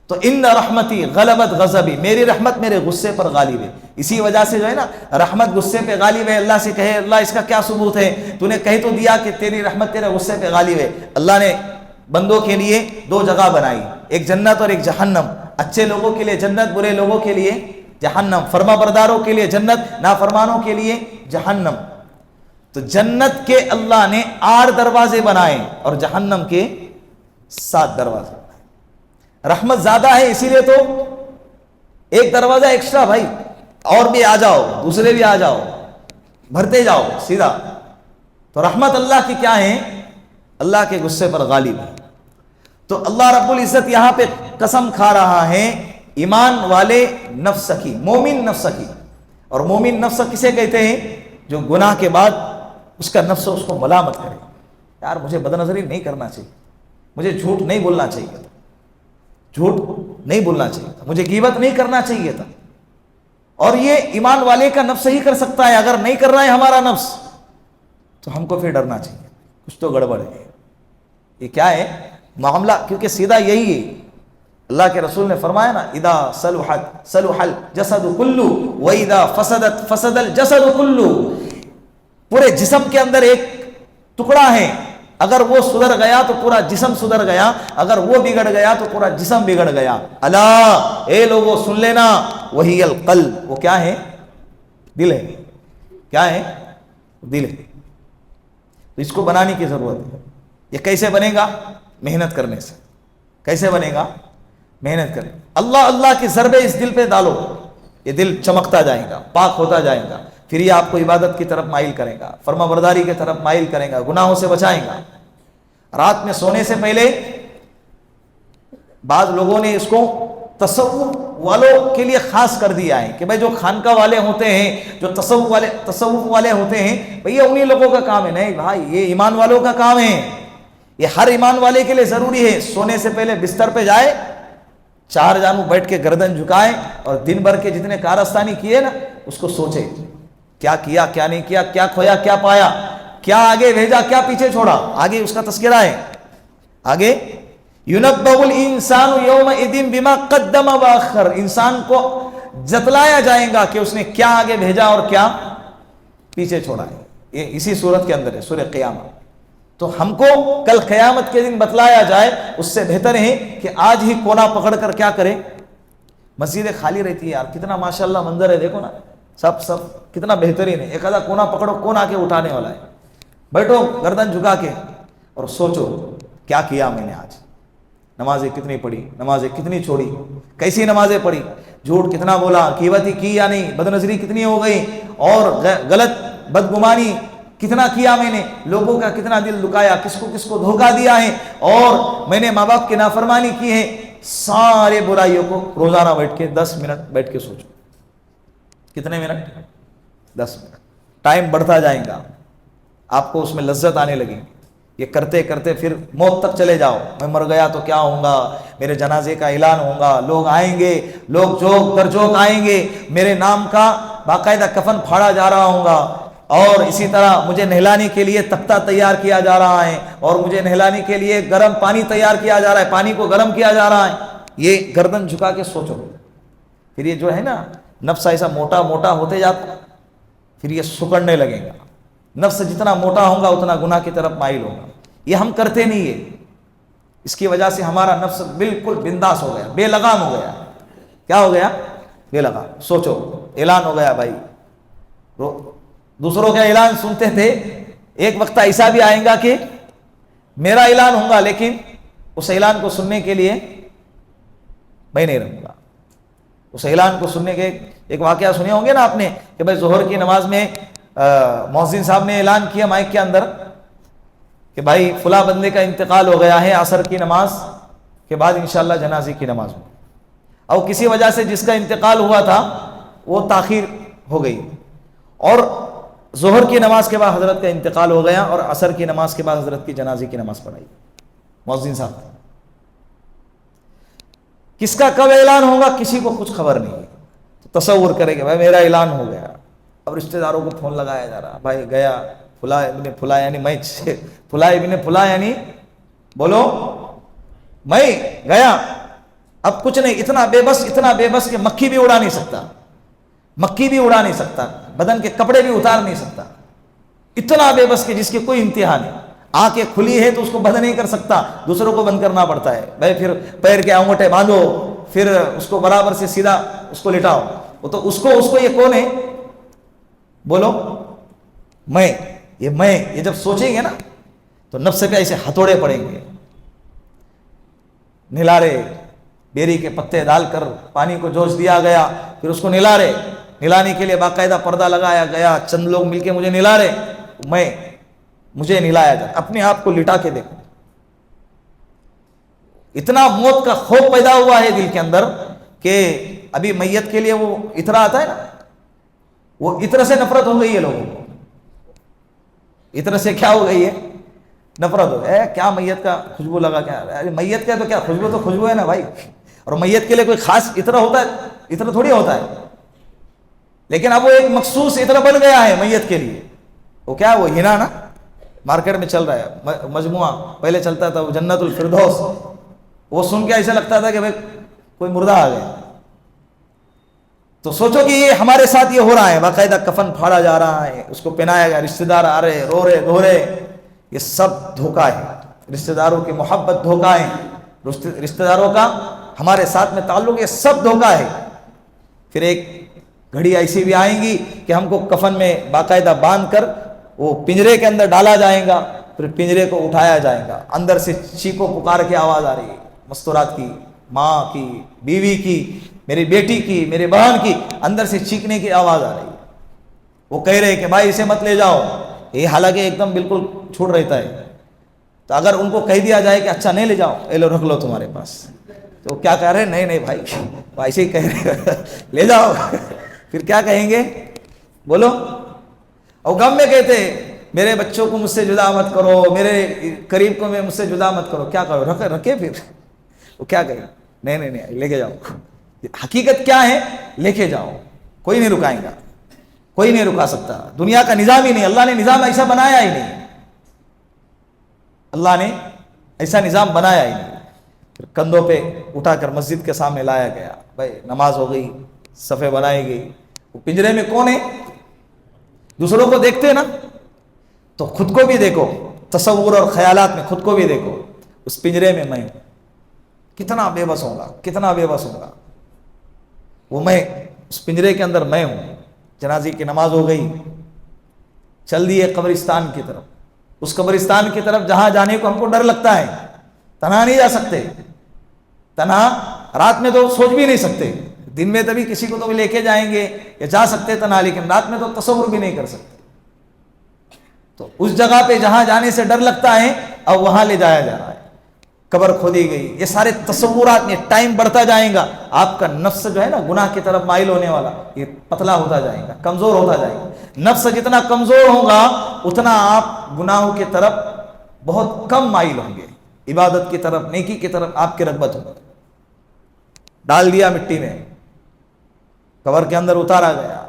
تو ان رحمتی غلبت غضبی, میری رحمت میرے غصے پر غالب ہے. اسی وجہ سے جو ہے نا رحمت غصے پہ غالب ہے. اللہ سے کہے اللہ اس کا کیا ثبوت ہے, تو نے کہہ تو دیا کہ تیری رحمت تیرے غصے پہ غالب ہے. اللہ نے بندوں کے لیے دو جگہ بنائی, ایک جنت اور ایک جہنم. اچھے لوگوں کے لیے جنت, برے لوگوں کے لیے جہنم. فرما برداروں کے لیے جنت, نافرمانوں کے لیے جہنم. تو جنت کے اللہ نے 8 دروازے بنائے اور جہنم کے 7 دروازے. رحمت زیادہ ہے اسی لیے تو ایک دروازہ ایکسٹرا, بھائی اور بھی آ جاؤ, دوسرے بھی آ جاؤ, بھرتے جاؤ سیدھا. تو رحمت اللہ کی کیا ہے, اللہ کے غصے پر غالب ہے. تو اللہ رب العزت یہاں پہ قسم کھا رہا ہے ایمان والے نفس کی, مومن نفس کی. اور مومن نفس کسے کہتے ہیں, جو گناہ کے بعد اس کا نفس اس کو ملامت کرے, یار مجھے بد نظری نہیں کرنا چاہیے, مجھے جھوٹ نہیں بولنا چاہیے, جھوٹ نہیں بولنا چاہیے تھا, مجھے غیبت نہیں کرنا چاہیے تھا. اور یہ ایمان والے کا نفس ہی کر سکتا ہے. اگر نہیں کر رہا ہے ہمارا نفس تو ہم کو پھر ڈرنا چاہیے, کچھ تو گڑبڑ ہے. یہ کیا ہے معاملہ, کیونکہ سیدھا یہی ہے. اللہ کے رسول نے فرمایا نا, اذا صلحت صلح الجسد کلو واذا فسدت فسد الجسد کلو. پورے جسم کے اندر ایک ٹکڑا ہے, اگر وہ سدھر گیا تو پورا جسم سدھر گیا, اگر وہ بگڑ گیا تو پورا جسم بگڑ گیا. الا اے لوگوں سن لینا, وہی القلب, وہ کیا ہے, دل ہے. کیا ہے, دل ہے. تو اس کو بنانے کی ضرورت ہے. یہ کیسے بنے گا, محنت کرنے سے. کیسے بنے گا, محنت کریں. اللہ اللہ کی ضربے اس دل پہ ڈالو, یہ دل چمکتا جائے گا, پاک ہوتا جائے گا. پھر یہ آپ کو عبادت کی طرف مائل کرے گا, فرما برداری کی طرف مائل کرے گا, گناہوں سے بچائے گا. رات میں سونے سے پہلے بعض لوگوں نے اس کو تصوف والوں کے لیے خاص کر دیا ہے کہ بھائی جو خانقاہ والے ہوتے ہیں, جو تصوف والے ہوتے ہیں, بھئی یہ انہی لوگوں کا کام ہے. نہیں بھائی, یہ ایمان والوں کا کام ہے. یہ ہر ایمان والے کے لیے ضروری ہے. سونے سے پہلے بستر پہ جائے, 4 جانوں بیٹھ کے گردن جھکائے اور دن بھر کے جتنے کارستانی کیے نا اس کو سوچے, کیا کیا کیا نہیں کیا, کیا کھویا کیا پایا, کیا آگے بھیجا کیا پیچھے چھوڑا. آگے اس کا تذکرہ ہے. آگے یُنَبَّأُ الْإِنسَانُ يَوْمَئِذٍ بِمَا قَدَّمَ وَأَخَّرَ, انسان کو جتلایا جائے گا کہ اس نے کیا آگے بھیجا اور کیا پیچھے چھوڑا ہے. یہ اسی صورت کے اندر ہے, سورہ قیامت. تو ہم کو کل قیامت کے دن بتلایا جائے, اس سے بہتر ہے کہ آج ہی کونا پکڑ کر کیا کرے. مسجدیں خالی رہتی ہے یار, کتنا ماشاءاللہ منظر ہے, دیکھو نا, سب کتنا بہترین ہے. ایک آدھا کونا پکڑو, کون آ کے اٹھانے والا ہے. بیٹھو گردن جھکا کے اور سوچو کیا کیا میں نے آج. نمازیں کتنی پڑھی, نمازیں کتنی چھوڑی, کیسی نمازیں پڑھی, جھوٹ کتنا بولا, غیبت کی یا نہیں, بد نظری کتنی ہو گئی, اور غلط بدگمانی کتنا کیا میں نے, لوگوں کا کتنا دل دکھایا, کس کو دھوکہ دیا ہے, اور میں نے ماں باپ کی نافرمانی کی ہے. سارے برائیوں کو روزانہ بیٹھ کے 10 منٹ بیٹھ کے سوچو. کتنے منٹ, 10 منٹ. ٹائم بڑھتا جائے گا, آپ کو اس میں لذت آنے لگے گی. یہ کرتے کرتے پھر موت تک چلے جاؤ. میں مر گیا تو کیا ہوں گا, میرے جنازے کا اعلان ہوگا, لوگ آئیں گے, لوگ جوک در جوک آئیں گے, میرے نام کا باقاعدہ کفن پھاڑا جا رہا ہوں گا, اور اسی طرح مجھے نہلانے کے لیے تختہ تیار کیا جا رہا ہے, اور مجھے نہلانے کے لیے گرم پانی تیار کیا جا رہا ہے, پانی کو گرم کیا جا رہا ہے. یہ گردن جھکا کے سوچو. پھر یہ جو ہے نا نفس ایسا موٹا موٹا ہوتے جاتا، پھر یہ سکڑنے لگے گا. نفس جتنا موٹا ہوگا اتنا گناہ کی طرف مائل ہوگا. یہ ہم کرتے نہیں ہے، اس کی وجہ سے ہمارا نفس بالکل بنداس ہو گیا، بے لگام ہو گیا. کیا ہو گیا؟ بے لگام. سوچو، اعلان ہو گیا بھائی، دوسروں کا اعلان سنتے تھے، ایک وقت ایسا بھی آئے گا کہ میرا اعلان ہوگا لیکن اس اعلان کو سننے کے لیے میں نہیں رہوں گا. اس اعلان کو سننے کے ایک واقعہ سنے ہوں گے نا آپ نے کہ بھائی ظہر کی نماز میں مؤذن صاحب نے اعلان کیا مائک کے اندر کہ بھائی فلاں بندے کا انتقال ہو گیا ہے، عصر کی نماز کے بعد انشاءاللہ جنازے کی نماز ہوگی. اور کسی وجہ سے جس کا انتقال ہوا تھا وہ تاخیر ہو گئی، اور ظہر کی نماز کے بعد حضرت کا انتقال ہو گیا اور عصر کی نماز کے بعد حضرت کی جنازے کی نماز پڑھائی مؤذن صاحب. کس کا کب اعلان ہوگا کسی کو کچھ خبر نہیں ہے. تو تصور کرے کہ بھائی میرا اعلان ہو گیا، اب رشتہ داروں کو فون لگایا جا رہا، بھائی گیا فلاں ابن فلاں، یعنی میں فلاں ابن فلاں، یعنی بولو میں گیا. اب کچھ نہیں، اتنا بے بس کہ مکھی بھی اڑا نہیں سکتا، مکھی بھی اڑا نہیں سکتا، بدن کے کپڑے بھی اتار نہیں سکتا. اتنا بے بس کہ جس کی کوئی انتہا نہیں. آنکھیں کھلی ہے تو اس کو بند نہیں کر سکتا، دوسروں کو بند کرنا پڑتا ہے. بھائی پھر پیر کے انگوٹھے باندھو، پھر اس کو برابر سے سیدھا اس کو لٹاؤ. وہ تو اس کو یہ کون ہے؟ بولو یہ جب سوچیں گے نا تو نفس پہ ایسے ہتھوڑے پڑیں گے. نلارے بیری کے پتے ڈال کر پانی کو جوش دیا گیا، پھر اس کو نلانے کے لیے باقاعدہ پردہ لگایا گیا. چند لوگ مل کے مجھے نلارے، مجھے نلایا جائے. اپنے آپ کو لٹا کے دیکھو. اتنا موت کا خوف پیدا ہوا ہے دل کے اندر کہ ابھی میت کے لیے وہ عطر آتا ہے نا، وہ عطر سے نفرت ہو گئی ہے لوگوں کو. عطر سے کیا ہو گئی ہے؟ نفرت ہو گئی. کیا میت کا خوشبو لگا، کیا میت کا تو کیا خوشبو، تو خوشبو ہے نا بھائی. اور میت کے لیے کوئی خاص عطر ہوتا ہے؟ عطر تھوڑی ہوتا ہے. لیکن اب وہ ایک مخصوص عطر بن گیا ہے میت کے لیے. وہ کیا، وہ ہنا نا، مارکیٹ میں چل رہا ہے مجموعہ، پہلے چلتا تھا وہ جنت الفردوس. وہ سن کے ایسا لگتا تھا کہ بھائی کوئی مردہ آ گیا. تو سوچو کہ یہ ہمارے ساتھ یہ ہو رہا ہے. باقاعدہ کفن پھاڑا جا رہا ہے، اس کو پہنایا گیا، رشتہ دار آ رہے، رو رہے دھو رہے. یہ سب دھوکہ ہے. رشتہ داروں کی محبت دھوکہ ہے، رشتہ داروں کا ہمارے ساتھ میں تعلق، یہ سب دھوکہ ہے. پھر ایک گھڑی ایسی بھی آئیں گی کہ ہم کو کفن میں باقاعدہ باندھ کر وہ پنجرے کے اندر ڈالا جائے گا، پھر پنجرے کو اٹھایا جائے گا. اندر سے چیخو پکار کی آواز آ رہی ہے، مستورات کی، ماں کی، بیوی کی، میری بیٹی کی، میری بہن کی، اندر سے چیخنے کی آواز آ رہی ہے. وہ کہہ رہے کہ بھائی اسے مت لے جاؤ. یہ حالانکہ ایک دم بالکل چھوٹ رہتا ہے. تو اگر ان کو کہہ دیا جائے کہ اچھا نہیں لے جاؤ، اے لو رکھ لو تمہارے پاس، تو کیا کہہ رہے؟ نہیں بھائی، وہ ایسے ہی کہہ رہے لے جاؤ. پھر کیا کہیں گے؟ بولو. اور غم میں کہتے میرے بچوں کو مجھ سے جدا مت کرو، میرے قریب کو مجھ سے جدا مت کرو. کیا کرو؟ رکھے. پھر وہ کیا کہے؟ نہیں لے کے جاؤ. حقیقت کیا ہے؟ لے کے جاؤ. کوئی نہیں رکائے گا، کوئی نہیں رکا سکتا. دنیا کا نظام ہی نہیں، اللہ نے نظام ایسا بنایا ہی نہیں. اللہ نے ایسا نظام بنایا ہی نہیں. پھر کندھوں پہ اٹھا کر مسجد کے سامنے لایا گیا. بھائی نماز ہو گئی، صفیں بنائی گئی. وہ پنجرے میں کون ہے؟ دوسروں کو دیکھتے نا تو خود کو بھی دیکھو. تصور اور خیالات میں خود کو بھی دیکھو. اس پنجرے میں میں ہوں. کتنا بے بس ہوگا، کتنا بے بس ہوگا. وہ میں اس پنجرے کے اندر میں ہوں. جنازے کی نماز ہو گئی، چل دیے قبرستان کی طرف. اس قبرستان کی طرف جہاں جانے کو ہم کو ڈر لگتا ہے. تنہا نہیں جا سکتے. تنہا رات میں تو سوچ بھی نہیں سکتے. دن میں تبھی کسی کو تو بھی لے کے جائیں گے یا جا سکتے تنہا، لیکن رات میں تو تصور بھی نہیں کر سکتے. تو اس جگہ پہ جہاں جانے سے ڈر لگتا ہے اب وہاں لے جایا جا رہا ہے. قبر کھودی گئی. یہ سارے تصورات میں ٹائم بڑھتا جائے گا. آپ کا نفس جو ہے نا گناہ کی طرف مائل ہونے والا، یہ پتلا ہوتا جائے گا، کمزور ہوتا جائے گا. نفس جتنا کمزور ہوگا اتنا آپ گناہوں کی طرف بہت کم مائل ہوں گے. عبادت کی طرف، نیکی کی طرف آپ کی رغبت ہوگی. ڈال دیا مٹی میں، قبر کے اندر اتارا گیا.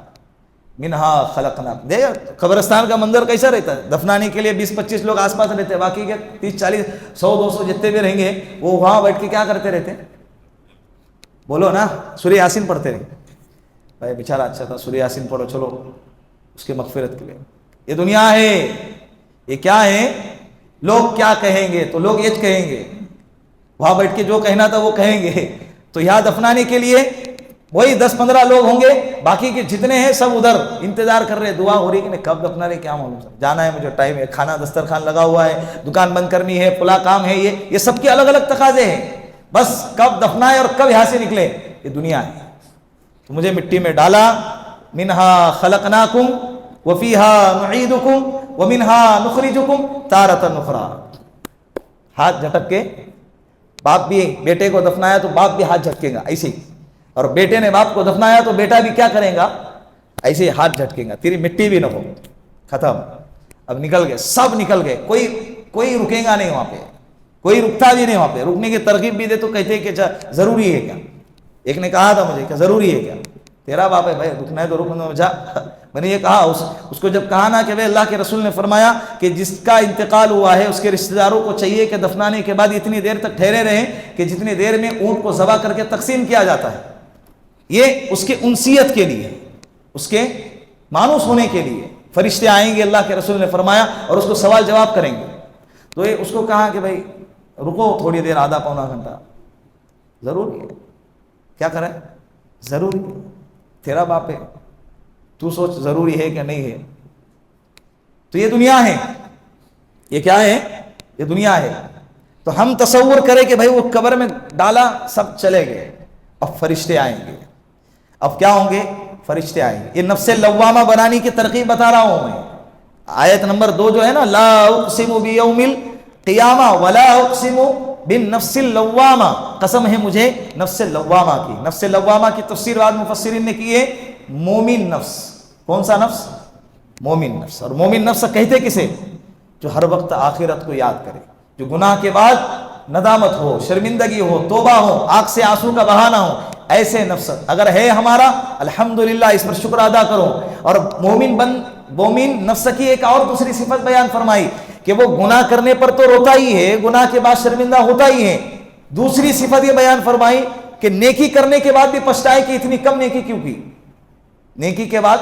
منہا خلقنا. دیکھ قبرستان کا منظر کیسا رہتا ہے. دفنانے کے لیے 20-25 لوگ آس پاس رہتے ہیں، باقی کے 30-40 100-200 جتنے بھی رہیں گے وہ وہاں بیٹھ کے کیا کرتے رہتے ہیں؟ بولو نا، سورہ یاسین پڑھتے رہے. بھائی بیچارہ اچھا تھا, سورہ یاسین پڑھو, چلو اس کے مغفرت کے لیے. یہ دنیا ہے, یہ کیا ہے, لوگ کیا کہیں گے, تو لوگ یہ کہیں گے, وہاں بیٹھ کے جو کہنا تھا وہ کہیں گے. تو یہاں دفنانے کے لیے وہی 10-15 لوگ ہوں گے, باقی کے جتنے ہیں سب ادھر انتظار کر رہے, دعا ہو رہی کہ کب دفنا رہے, کیا معلوم, جانا ہے مجھے, ٹائم ہے, کھانا دسترخوان لگا ہوا ہے, دکان بند کرنی ہے, فلاں کام ہے, یہ سب کے الگ الگ تقاضے ہیں, بس کب دفنا ہے اور کب یہاں سے نکلے. یہ دنیا ہے. تو مجھے مٹی میں ڈالا, منہا خلقناکم وفیہا نعیدکم ومنہا نخرجکم تارۃ اخری. ہاتھ جھٹک کے, باپ بھی بیٹے کو دفنایا تو باپ بھی ہاتھ جھٹکے گا ایسے ہی, اور بیٹے نے باپ کو دفنایا تو بیٹا بھی کیا کرے گا, ایسے ہاتھ جھٹکے گا, تیری مٹی بھی نہ ہو, ختم. اب نکل گئے, سب نکل گئے, کوئی رکے گا نہیں وہاں پہ, کوئی رکتا بھی نہیں وہاں پہ. رکنے کی ترغیب بھی دے تو کہتے کہ ضروری ہے کیا, ایک نے کہا تھا مجھے کہ ضروری ہے کیا, تیرا باپ ہے بھائی, رکنا ہے تو رکنا جا. میں نے یہ کہا اس کو, جب کہا نا کہ بھائی اللہ کے رسول نے فرمایا کہ جس کا انتقال ہوا ہے اس کے رشتہ داروں کو چاہیے کہ دفنانے کے بعد اتنی دیر تک ٹھہرے رہیں کہ جتنی دیر میں اونٹ کو ذبح کر کے تقسیم کیا جاتا ہے, یہ اس کے انسیت کے لیے, اس کے مانوس ہونے کے لیے فرشتے آئیں گے, اللہ کے رسول نے فرمایا, اور اس کو سوال جواب کریں گے. تو یہ اس کو کہا کہ بھائی رکو تھوڑی دیر, آدھا پونا گھنٹہ. ضروری ہے, کیا کریں, ضروری ہے, تیرا باپ ہے, تو سوچ ضروری ہے کہ نہیں ہے. تو یہ دنیا ہے, یہ کیا ہے, یہ دنیا ہے. تو ہم تصور کریں کہ بھائی وہ قبر میں ڈالا, سب چلے گئے, اب فرشتے آئیں گے. اب کیا ہوں گے, فرشتے آئیں گے. یہ نفس لوامہ بنانے کی ترغیب بتا رہا ہوں میں. آیت نمبر 2 جو ہے نا, لا اقسم بیوم القیامہ ولا اقسم بالنفس اللوامہ, قسم ہے مجھے نفس لوامہ کی. نفس لوامہ کی تفسیر بعد مفسرین نے کی ہے مومن نفس. کون سا نفس, مومن نفس. اور مومن نفس کہتے کسے, جو ہر وقت آخرت کو یاد کرے, جو گناہ کے بعد ندامت ہو, شرمندگی ہو, توبہ ہو, آنکھ سے آنسو کا بہانا ہو, ایسے نفس اگر ہے ہمارا الحمدللہ, اس پر شکر ادا کرو. اور مومن نفس کی ایک اور دوسری صفت بیان فرمائی کہ وہ گناہ کرنے پر تو روتا ہی ہے, گناہ کے بعد شرمندہ ہوتا ہی ہے. دوسری صفت یہ بیان فرمائی کہ نیکی کرنے کے بعد بھی پچھتائے کہ اتنی کم نیکی کیوں کی. نیکی کے بعد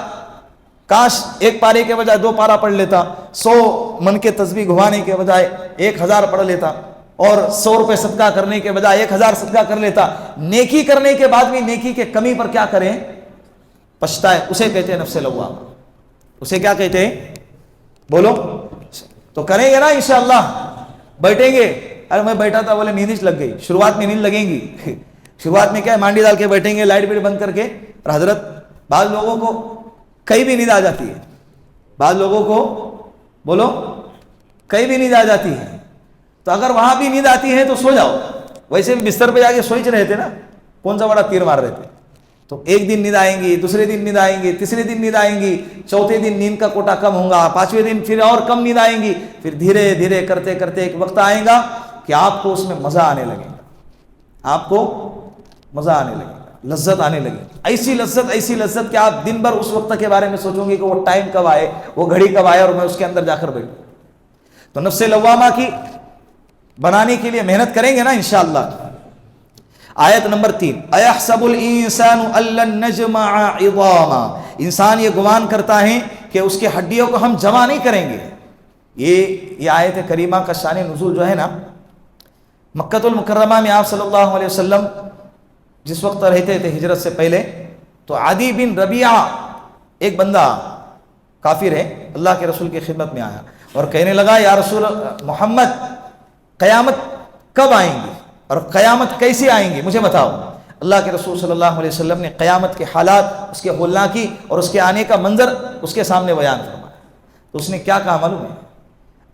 کاش ایک پارے کے بجائے 2 پارا پڑھ لیتا, 100 من کے تسبیح گھوانے کے بجائے 1000 پڑھ لیتا, اور 100 روپے صدقہ کرنے کے بجائے 1000 صدقہ کر لیتا. نیکی کرنے کے بعد بھی نیکی کے کمی پر کیا کریں, پچھتائے. اسے کہتے ہیں نفس لوامہ. اسے کیا کہتے ہیں, بولو. تو کریں گے نا انشاءاللہ, بیٹھیں گے. ارے میں بیٹھا تھا, بولے نیند لگ گئی. شروعات میں نیند لگیں گی, شروعات میں کیا ہے, مانڈی ڈال کے بیٹھیں گے, لائٹ بند کر کے. اور حضرت بعض لوگوں کو کہیں بھی نیند آ جاتی ہے, بعض لوگوں کو بولو کہیں بھی نیند آ جاتی ہے. تو اگر وہاں بھی نیند آتی ہے تو سو جاؤ. ویسے بھی بستر پہ جا کے سوچ رہے تھے نا, کون سا بڑا تیر مار رہے تھے. تو ایک دن نیند آئیں گی, دوسرے دن نیند آئیں گی, تیسرے دن نیند آئیں گی, چوتھے دن نیند کا کوٹا کم ہوگا, 5ویں دن پھر اور کم نیند آئیں گی. پھر دھیرے دھیرے کرتے کرتے ایک وقت آئے گا کہ آپ کو اس میں مزہ آنے لگے گا, آپ کو مزہ آنے لگے گا, لذت آنے لگے گی. ایسی لذت کہ آپ دن بھر اس وقت کے بارے میں سوچوں گے کہ وہ ٹائم کب آئے, وہ گھڑی کب آئے, اور میں اس کے اندر جا کر بیٹھوں. تو نفس لوامہ کی بنانے کے لیے محنت کریں گے نا انشاءاللہ. آیت نمبر 3, ایحسب الانسان ان لن نجمع عظاما. انسان یہ گمان کرتا ہے کہ اس کے ہڈیوں کو ہم جمع نہیں کریں گے. یہ آیت کریمہ کا شان نزول جو ہے نا, مکہ المکرمہ میں آپ صلی اللہ علیہ وسلم جس وقت رہتے تھے ہجرت سے پہلے, تو عدی بن ربیعہ ایک بندہ کافر ہے, اللہ کے رسول کی خدمت میں آیا اور کہنے لگا, یا رسول محمد, قیامت کب آئیں گی اور قیامت کیسے آئیں گی, مجھے بتاؤ. اللہ کے رسول صلی اللہ علیہ وسلم نے قیامت کے حالات, اس کے ہولناکی اور اس کے آنے کا منظر اس کے سامنے بیان فرمایا. تو اس نے کیا کہا معلوم ہے,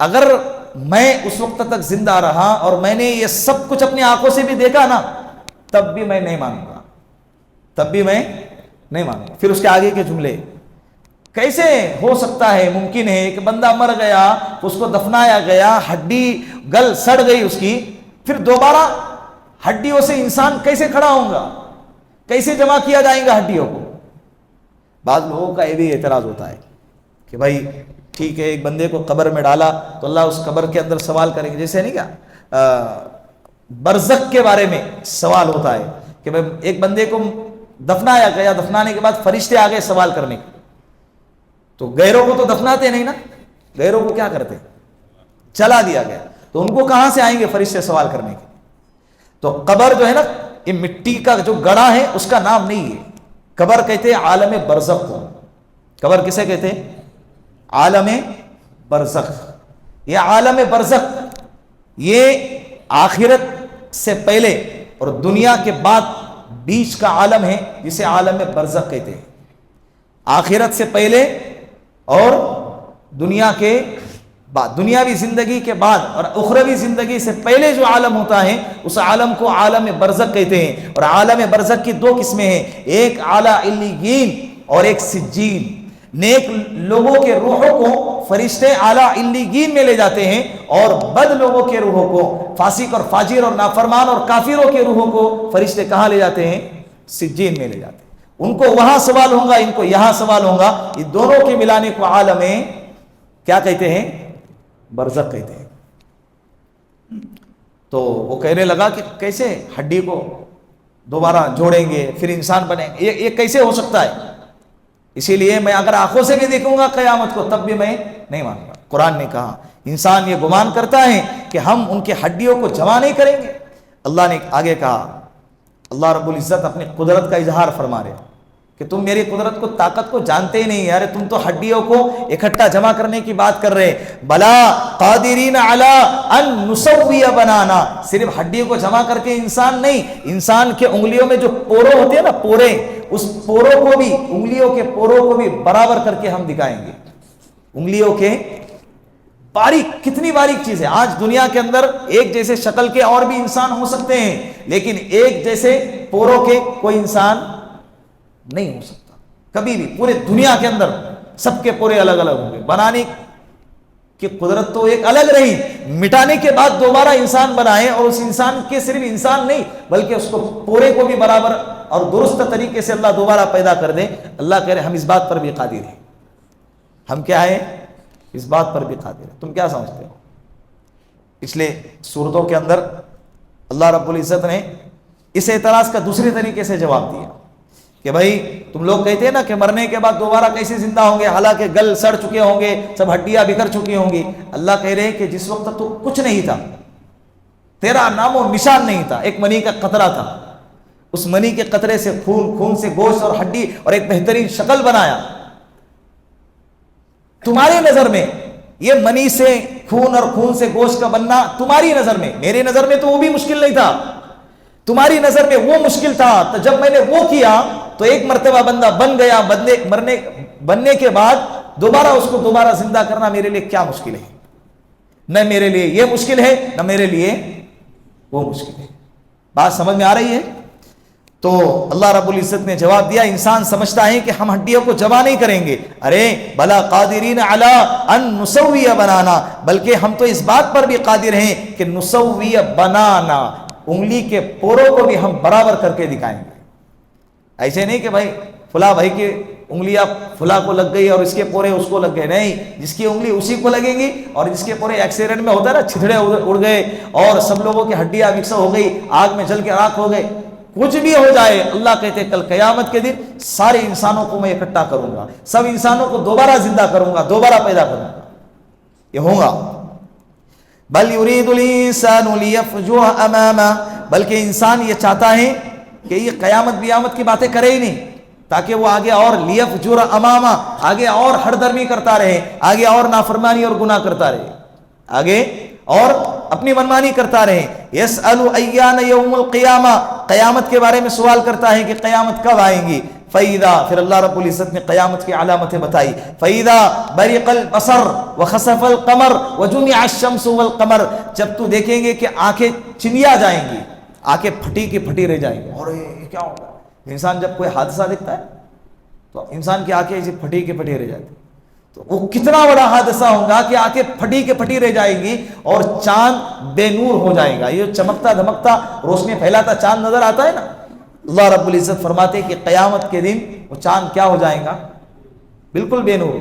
اگر میں اس وقت تک زندہ رہا اور میں نے یہ سب کچھ اپنی آنکھوں سے بھی دیکھا نا, تب بھی میں نہیں مانوں گا, تب بھی میں نہیں مانوں گا. پھر اس کے آگے کے جملے, کیسے ہو سکتا ہے, ممکن ہے کہ بندہ مر گیا, اس کو دفنایا گیا, ہڈی گل سڑ گئی اس کی, پھر دوبارہ ہڈیوں سے انسان کیسے کھڑا ہوگا, کیسے جمع کیا جائیں گا ہڈیوں کو. بعض لوگوں کا یہ بھی اعتراض ہوتا ہے کہ بھائی ٹھیک ہے, ایک بندے کو قبر میں ڈالا تو اللہ اس قبر کے اندر سوال کریں گے, جیسے نہیں کیا برزخ کے بارے میں سوال ہوتا ہے کہ بھائی ایک بندے کو دفنایا گیا, دفنانے کے بعد فرشتے آ گئے سوال کرنے کے. تو غیروں کو تو دفناتے نہیں نا, غیروں کو کیا کرتے, چلا دیا گیا. تو ان کو کہاں سے آئیں گے فرشتے سوال کرنے کے؟ تو قبر جو ہے نا, یہ مٹی کا جو گڑھا ہے اس کا نام نہیں ہے. قبر کہتے ہیں عالم برزخ کو. قبر کسے کہتے ہیں؟ عالم برزخ. یہ عالم برزخ یہ آخرت سے پہلے اور دنیا کے بعد بیچ کا عالم ہے, جسے عالم برزخ کہتے ہیں. آخرت سے پہلے اور دنیا کے بعد, دنیاوی زندگی کے بعد اور اخروی زندگی سے پہلے جو عالم ہوتا ہے اس عالم کو عالم برزخ کہتے ہیں. اور عالم برزخ کی دو قسمیں ہیں, ایک اعلی علیین اور ایک سجین. نیک لوگوں کے روحوں کو فرشتے اعلی علیین میں لے جاتے ہیں, اور بد لوگوں کے روحوں کو, فاسق اور فاجر اور نافرمان اور کافروں کے روحوں کو فرشتے کہاں لے جاتے ہیں؟ سجین میں لے جاتے ہیں. ان کو وہاں سوال ہوگا, ان کو یہاں سوال ہوگا. یہ دونوں کے ملانے کو عالم کیا کہتے ہیں؟ برزخ کہتے ہیں. تو وہ کہنے لگا کہ کیسے ہڈی کو دوبارہ جوڑیں گے پھر انسان بنیں گے, یہ کیسے ہو سکتا ہے؟ اسی لیے میں اگر آنکھوں سے بھی دیکھوں گا قیامت کو تب بھی میں نہیں مانوں گا. قرآن نے کہا انسان یہ گمان کرتا ہے کہ ہم ان کے ہڈیوں کو جمع نہیں کریں گے. اللہ نے آگے کہا, اللہ رب العزت اپنی قدرت کا اظہار فرما رہے کہ تم میری قدرت کو, طاقت کو جانتے ہی نہیں یار, تم تو ہڈیوں کو اکٹھا جمع کرنے کی بات کر رہے. بلا قادرین علی ان نسوی بنانا, صرف ہڈیوں کو جمع کر کے انسان نہیں, انسان کے انگلیوں میں جو پورے ہوتے ہیں نا, پورے, اس پوروں کو بھی, انگلیوں کے پوروں کو بھی برابر کر کے ہم دکھائیں گے. انگلیوں کے باریک, کتنی باریک چیز ہے. آج دنیا کے اندر ایک جیسے شکل کے اور بھی انسان ہو سکتے ہیں, لیکن ایک جیسے پوروں کے کوئی انسان نہیں ہو سکتا کبھی بھی. پورے دنیا کے اندر سب کے پورے الگ الگ ہوں گے. بنانے کی قدرت تو ایک الگ رہی, مٹانے کے بعد دوبارہ انسان بنائے, اور اس انسان کے صرف انسان نہیں بلکہ اس کو پورے کو بھی برابر اور درست طریقے سے اللہ دوبارہ پیدا کر دے. اللہ کہہ رہے ہم اس بات پر بھی قادر ہیں. ہم کیا ہیں؟ اس بات پر بھی قادر ہیں. تم کیا سمجھتے ہو؟ اس لیے سورتوں کے اندر اللہ رب العزت نے اس اعتراض کا دوسرے طریقے سے جواب دیا کہ بھائی تم لوگ کہتے ہیں نا کہ مرنے کے بعد دوبارہ کیسے زندہ ہوں گے, حالانکہ گل سڑ چکے ہوں گے, سب ہڈیاں بکھر چکی ہوں گی. اللہ کہہ رہے کہ جس وقت تو کچھ نہیں تھا, تیرا نام و نشان نہیں تھا, ایک منی کا قطرہ تھا, اس منی کے قطرے سے خون, خون سے گوشت اور ہڈی اور ایک بہترین شکل بنایا. تمہاری نظر میں یہ منی سے خون اور خون سے گوشت کا بننا تمہاری نظر میں, میری نظر میں تو وہ بھی مشکل نہیں تھا, تمہاری نظر میں وہ مشکل تھا. تو جب میں نے وہ کیا تو ایک مرتبہ بندہ بن گیا, بننے کے بعد دوبارہ اس کو دوبارہ زندہ کرنا میرے لیے کیا مشکل ہے؟ نہ میرے لیے یہ مشکل ہے, نہ میرے لیے وہ مشکل ہے. بات سمجھ میں آ رہی ہے؟ تو اللہ رب العزت نے جواب دیا, انسان سمجھتا ہے کہ ہم ہڈیوں کو جمع نہیں کریں گے. ارے بلا قادرین علی ان نسوی بنانا, بلکہ ہم تو اس بات پر بھی قادر ہیں کہ نسوی بنانا, انگلی کے پوروں کو بھی ہم برابر کر کے دکھائیں گے. ایسے نہیں کہ بھائی فلاں بھائی کی انگلیاں فلاں کو لگ گئی اور اس کے پورے اس کو لگ گئے, نہیں, جس کی انگلی اسی کو لگے گی, اور جس کے پورے ایکسیڈنٹ میں ہوتا ہے نا, چھتڑے اڑ گئے اور سب لوگوں کی ہڈیاں مکس ہو گئی, آگ میں جل کے راکھ ہو گئے, کچھ بھی ہو جائے, اللہ کہتے کل قیامت کے دن سارے انسانوں کو میں اکٹھا کروں گا, سب انسانوں کو دوبارہ زندہ کروں گا, دوبارہ پیدا کروں گا. یہ ہوگا. بل یرید الانسان لیفجر امامہ, بلکہ انسان یہ چاہتا ہے کہ یہ قیامت بیامت کی باتیں کرے ہی نہیں, تاکہ وہ آگے اور لیفجر امامہ, آگے اور ہر درمی کرتا رہے, آگے اور نافرمانی اور گناہ کرتا رہے, آگے اور اپنی منمانی کرتا رہے. یسأل ایان یوم القیامہ, قیامت کے بارے میں سوال کرتا ہے کہ قیامت کب آئیں گی. فَإِذَا, پھر اللہ رب العزت نے قیامت کی علامتیں بتائی. فَإِذَا بَرِقَ الْبَصَرُ وَخَسَفَ الْقَمَرُ وَجُمِعَ الشَّمْسُ وَالْقَمَرُ, جب تو دیکھیں گے کہ آنکھیں چنیا جائیں گی, آنکھیں پھٹی کی پھٹی رہ جائیں گی. اور یہ کیا ہوگا؟ انسان جب کوئی حادثہ دیکھتا ہے تو انسان کی آنکھیں ایسی پھٹی کی پھٹی رہ جاتی, تو وہ کتنا بڑا حادثہ ہوگا کہ آنکھیں پھٹی کی پھٹی رہ جائیں گی اور چاند بے نور ہو جائے گا. یہ چمکتا دھمکتا روشنی پھیلاتا چاند نظر آتا ہے نا, اللہ رب العزت فرماتے کہ قیامت کے دن وہ چاند کیا ہو جائے گا؟ بالکل بے نور,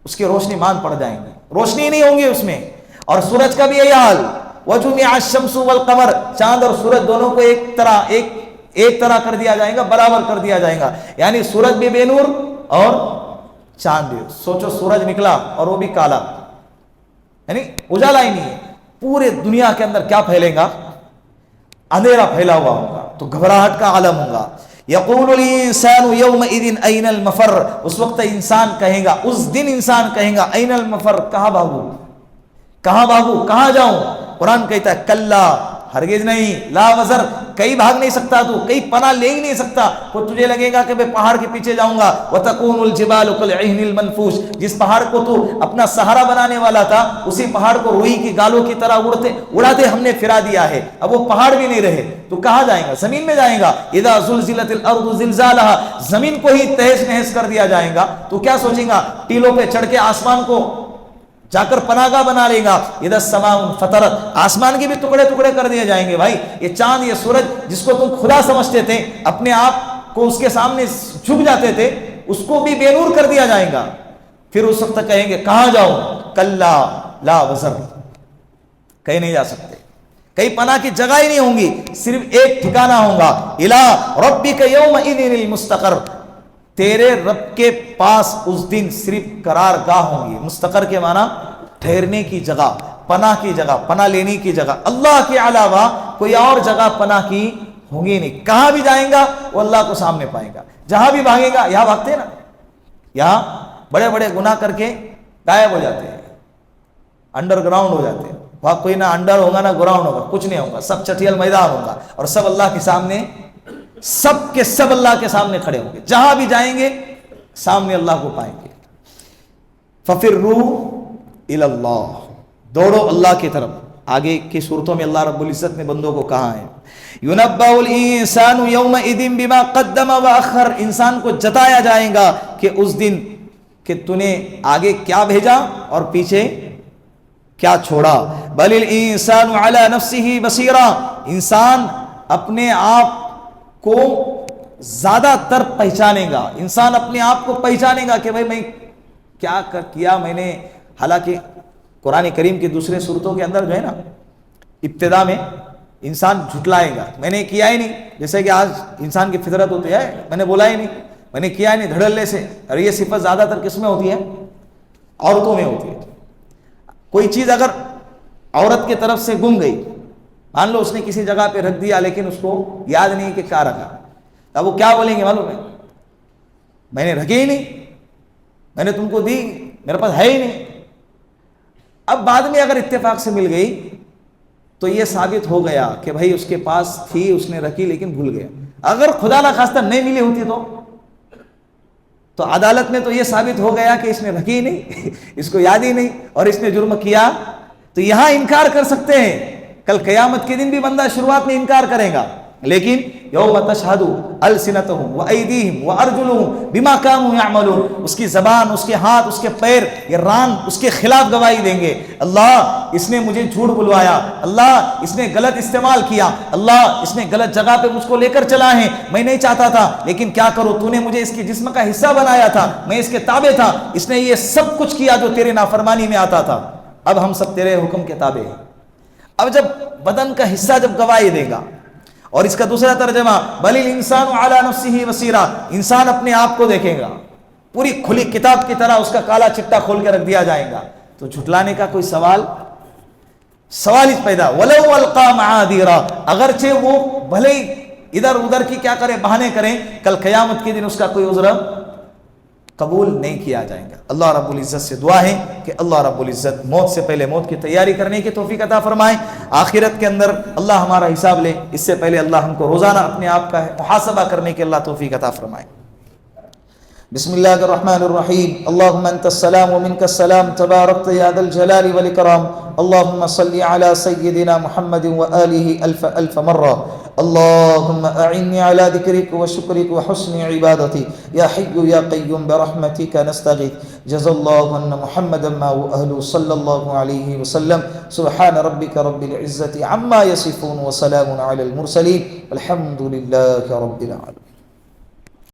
اس کی روشنی مان پڑ جائیں گی, روشنی نہیں ہوں گی اس میں. اور سورج کا بھی یہی حال, وَجُمِعَ الشَّمْسُ وَالْقَمَرُ, چاند اور سورج دونوں کو ایک طرح ایک ایک طرح کر دیا جائے گا, برابر کر دیا جائے گا. یعنی سورج بھی بے نور اور چاند بھی. سوچو سورج نکلا اور وہ بھی کالا, یعنی اجالا ہی نہیں ہے. پورے دنیا کے اندر کیا پھیلے گا؟ اندھیرا پھیلا ہوا ہوگا, تو گھبراہٹ کا عالم ہوگا. یقول الانسان یومئذ این المفر, اس وقت انسان کہے گا, اس دن انسان کہے گا این المفر, کہاں بھاگوں, کہاں بھاگوں, کہاں جاؤں. قرآن کہتا ہے کلا, ہرگز نہیں, لا وزر, کہیں بھاگ نہیں سکتا تو, کہیں پناہ لے ہی نہیں سکتا. تو تجھے لگے گا کہ میں پہاڑ کے پیچھے جاؤں گا. وَتَكُونُ الْجِبَالُ كَالْعِهْنِ الْمَنْفُوشِ, جس پہاڑ کو تو اپنا سہارا بنانے والا تھا, اسی پہاڑ کو روئی کی گالوں کی طرح اڑاتے ہم نے پھرا دیا ہے. اب وہ پہاڑ بھی نہیں رہے تو کہاں جائیں گا؟ زمین میں جائیں گا. اذا زلزلت الارض زلزالها, زمین کو ہی تہس نہس کر دیا جائے گا تو کیا سوچیں گا؟ ٹیلوں پہ چڑھ کے آسمان کو جا کر پناہ گاہ بنا لے گا. اذا السماء انفطرت, آسمان کے بھی ٹکڑے ٹکڑے کر دیے جائیں گے. بھائی یہ چاند, یہ سورج جس کو تم خدا سمجھتے تھے, اپنے آپ کو اس کے سامنے جھک جاتے تھے, اس کو بھی بے نور کر دیا جائے گا. پھر اس وقت کہیں گے کہاں جاؤں؟ کلا لا وزر, کہیں نہیں جا سکتے, کہیں پناہ کی جگہ ہی نہیں ہوں گی, صرف ایک ٹھکانہ ہوگا. الی ربک یومئذ المستقر, تیرے رب کے پاس اس دن صرف قرار گاہ ہوں گی. مستقر کے معنی ٹھہرنے کی جگہ, پناہ کی جگہ, پناہ لینے کی جگہ. اللہ کے علاوہ کوئی اور جگہ پناہ کی ہوں گی نہیں. کہاں بھی جائیں گا وہ اللہ کو سامنے پائے گا. جہاں بھی بھاگے گا, یہاں بھاگتے ہیں نا, یہاں بڑے بڑے گناہ کر کے غائب ہو جاتے ہیں, انڈر گراؤنڈ ہو جاتے ہیں. وہاں کوئی نہ انڈر ہوگا نہ گراؤنڈ ہوگا, کچھ نہیں ہوگا, سب چٹیل میدان ہوگا, اور سب اللہ کے سامنے, سب کے سب اللہ کے سامنے کھڑے ہوں گے. جہاں بھی جائیں گے سامنے اللہ کو پائیں گے. فَفِرُّوا إِلَى اللَّهِ, دوڑو اللہ کی طرف. آگے کی صورتوں میں اللہ رب العزت نے بندوں کو کہا ہے يُنَبَّأُ الْإِنسَانُ يَوْمَئِذٍ بِمَا قَدَّمَ وَأَخَّرَ, انسان کو جتایا جائے گا کہ اس دن کہ تو نے آگے کیا بھیجا اور پیچھے کیا چھوڑا. بَلِ الْإِنسَانُ عَلَى نَفْسِهِ بَصِيرًا, انسان اپنے آپ کو زیادہ تر پہچانے گا. انسان اپنے آپ کو پہچانے گا کہ بھائی میں کیا کیا میں نے. حالانکہ قرآن کریم کی دوسرے صورتوں کے اندر جو ہے نا, ابتدا میں انسان جھٹلائے گا, میں نے کیا ہی نہیں. جیسے کہ آج انسان کی فطرت ہوتی ہے, میں نے بولا ہی نہیں, میں نے کیا ہی نہیں, دھڑلے سے. اور یہ صفت زیادہ تر کس میں ہوتی ہے؟ عورتوں میں ہوتی ہے. کوئی چیز اگر عورت کی طرف سے گم گئی, مان لو اس نے کسی جگہ پہ رکھ دیا لیکن اس کو یاد نہیں کہ کیا رکھا, اب وہ کیا بولیں گے معلوم ہے؟ میں نے رکھی ہی نہیں, میں نے تم کو دی, میرے پاس ہے ہی نہیں. اب بعد میں اگر اتفاق سے مل گئی تو یہ ثابت ہو گیا کہ بھائی اس کے پاس تھی, اس نے رکھی لیکن بھول گیا. اگر خدا نہ خواستہ نہیں ملی ہوتی تو عدالت میں تو یہ ثابت ہو گیا کہ اس نے رکھی ہی نہیں, اس کو یاد ہی نہیں, اور اس نے جرم کیا. تو یہاں انکار کر سکتے ہیں, کل قیامت کے دن بھی بندہ شروعات میں انکار کرے گا, لیکن یوم تشہد السنتہم وایدیہم وارجلہم بما کانوا یعملون, اس کی زبان, اس کے ہاتھ, اس کے پیر, یہ ران اس کے خلاف گواہی دیں گے. اللہ اس نے مجھے جھوٹ بلوایا, اللہ اس نے غلط استعمال کیا, اللہ اس نے غلط جگہ پہ مجھ کو لے کر چلا ہے, میں نہیں چاہتا تھا لیکن کیا کروں, تو نے مجھے اس کے جسم کا حصہ بنایا تھا, میں اس کے تابع تھا, اس نے یہ سب کچھ کیا جو تیرے نافرمانی میں آتا تھا, اب ہم سب تیرے حکم کے تابع ہیں. اب جب بدن کا حصہ جب گواہی دے گا, اور اس کا دوسرا ترجمہ بل الانسان علی نفسہ بصیرا, انسان اپنے آپ کو دیکھے گا, پوری کھلی کتاب کی طرح اس کا کالا چٹا کھول کے رکھ دیا جائے گا, تو جھٹلانے کا کوئی سوال ہی پیدا. ولو القى معاذیرا, اگرچہ وہ بھلے ادھر ادھر کی کیا کرے, بہانے کریں, کل قیامت کے دن اس کا کوئی عذر قبول نہیں کیا جائے گا. اللہ رب العزت سے دعا ہے کہ اللہ رب العزت موت سے پہلے موت کی تیاری کرنے کی توفیق عطا فرمائے. آخرت کے اندر اللہ ہمارا حساب لے, اس سے پہلے اللہ ہم کو روزانہ اپنے آپ کا محاسبہ کرنے کی اللہ توفیق عطا فرمائے. بسم اللہ الرحمن الرحیم. اللهم انت السلام ومنك السلام تبارکت یا ذا الجلال والاکرام. اللهم صل على سيدنا محمد وآله الف مرة. اللهم أعني على ذكرك وشكرك وحسن عبادتي يا حي يا قيوم برحمتك نستغيث. جزا الله أن محمدا ما وأهله صلى الله عليه وسلم. سبحان ربك رب العزة عما يصفون وسلام على المرسلين والحمد لله رب العالمين.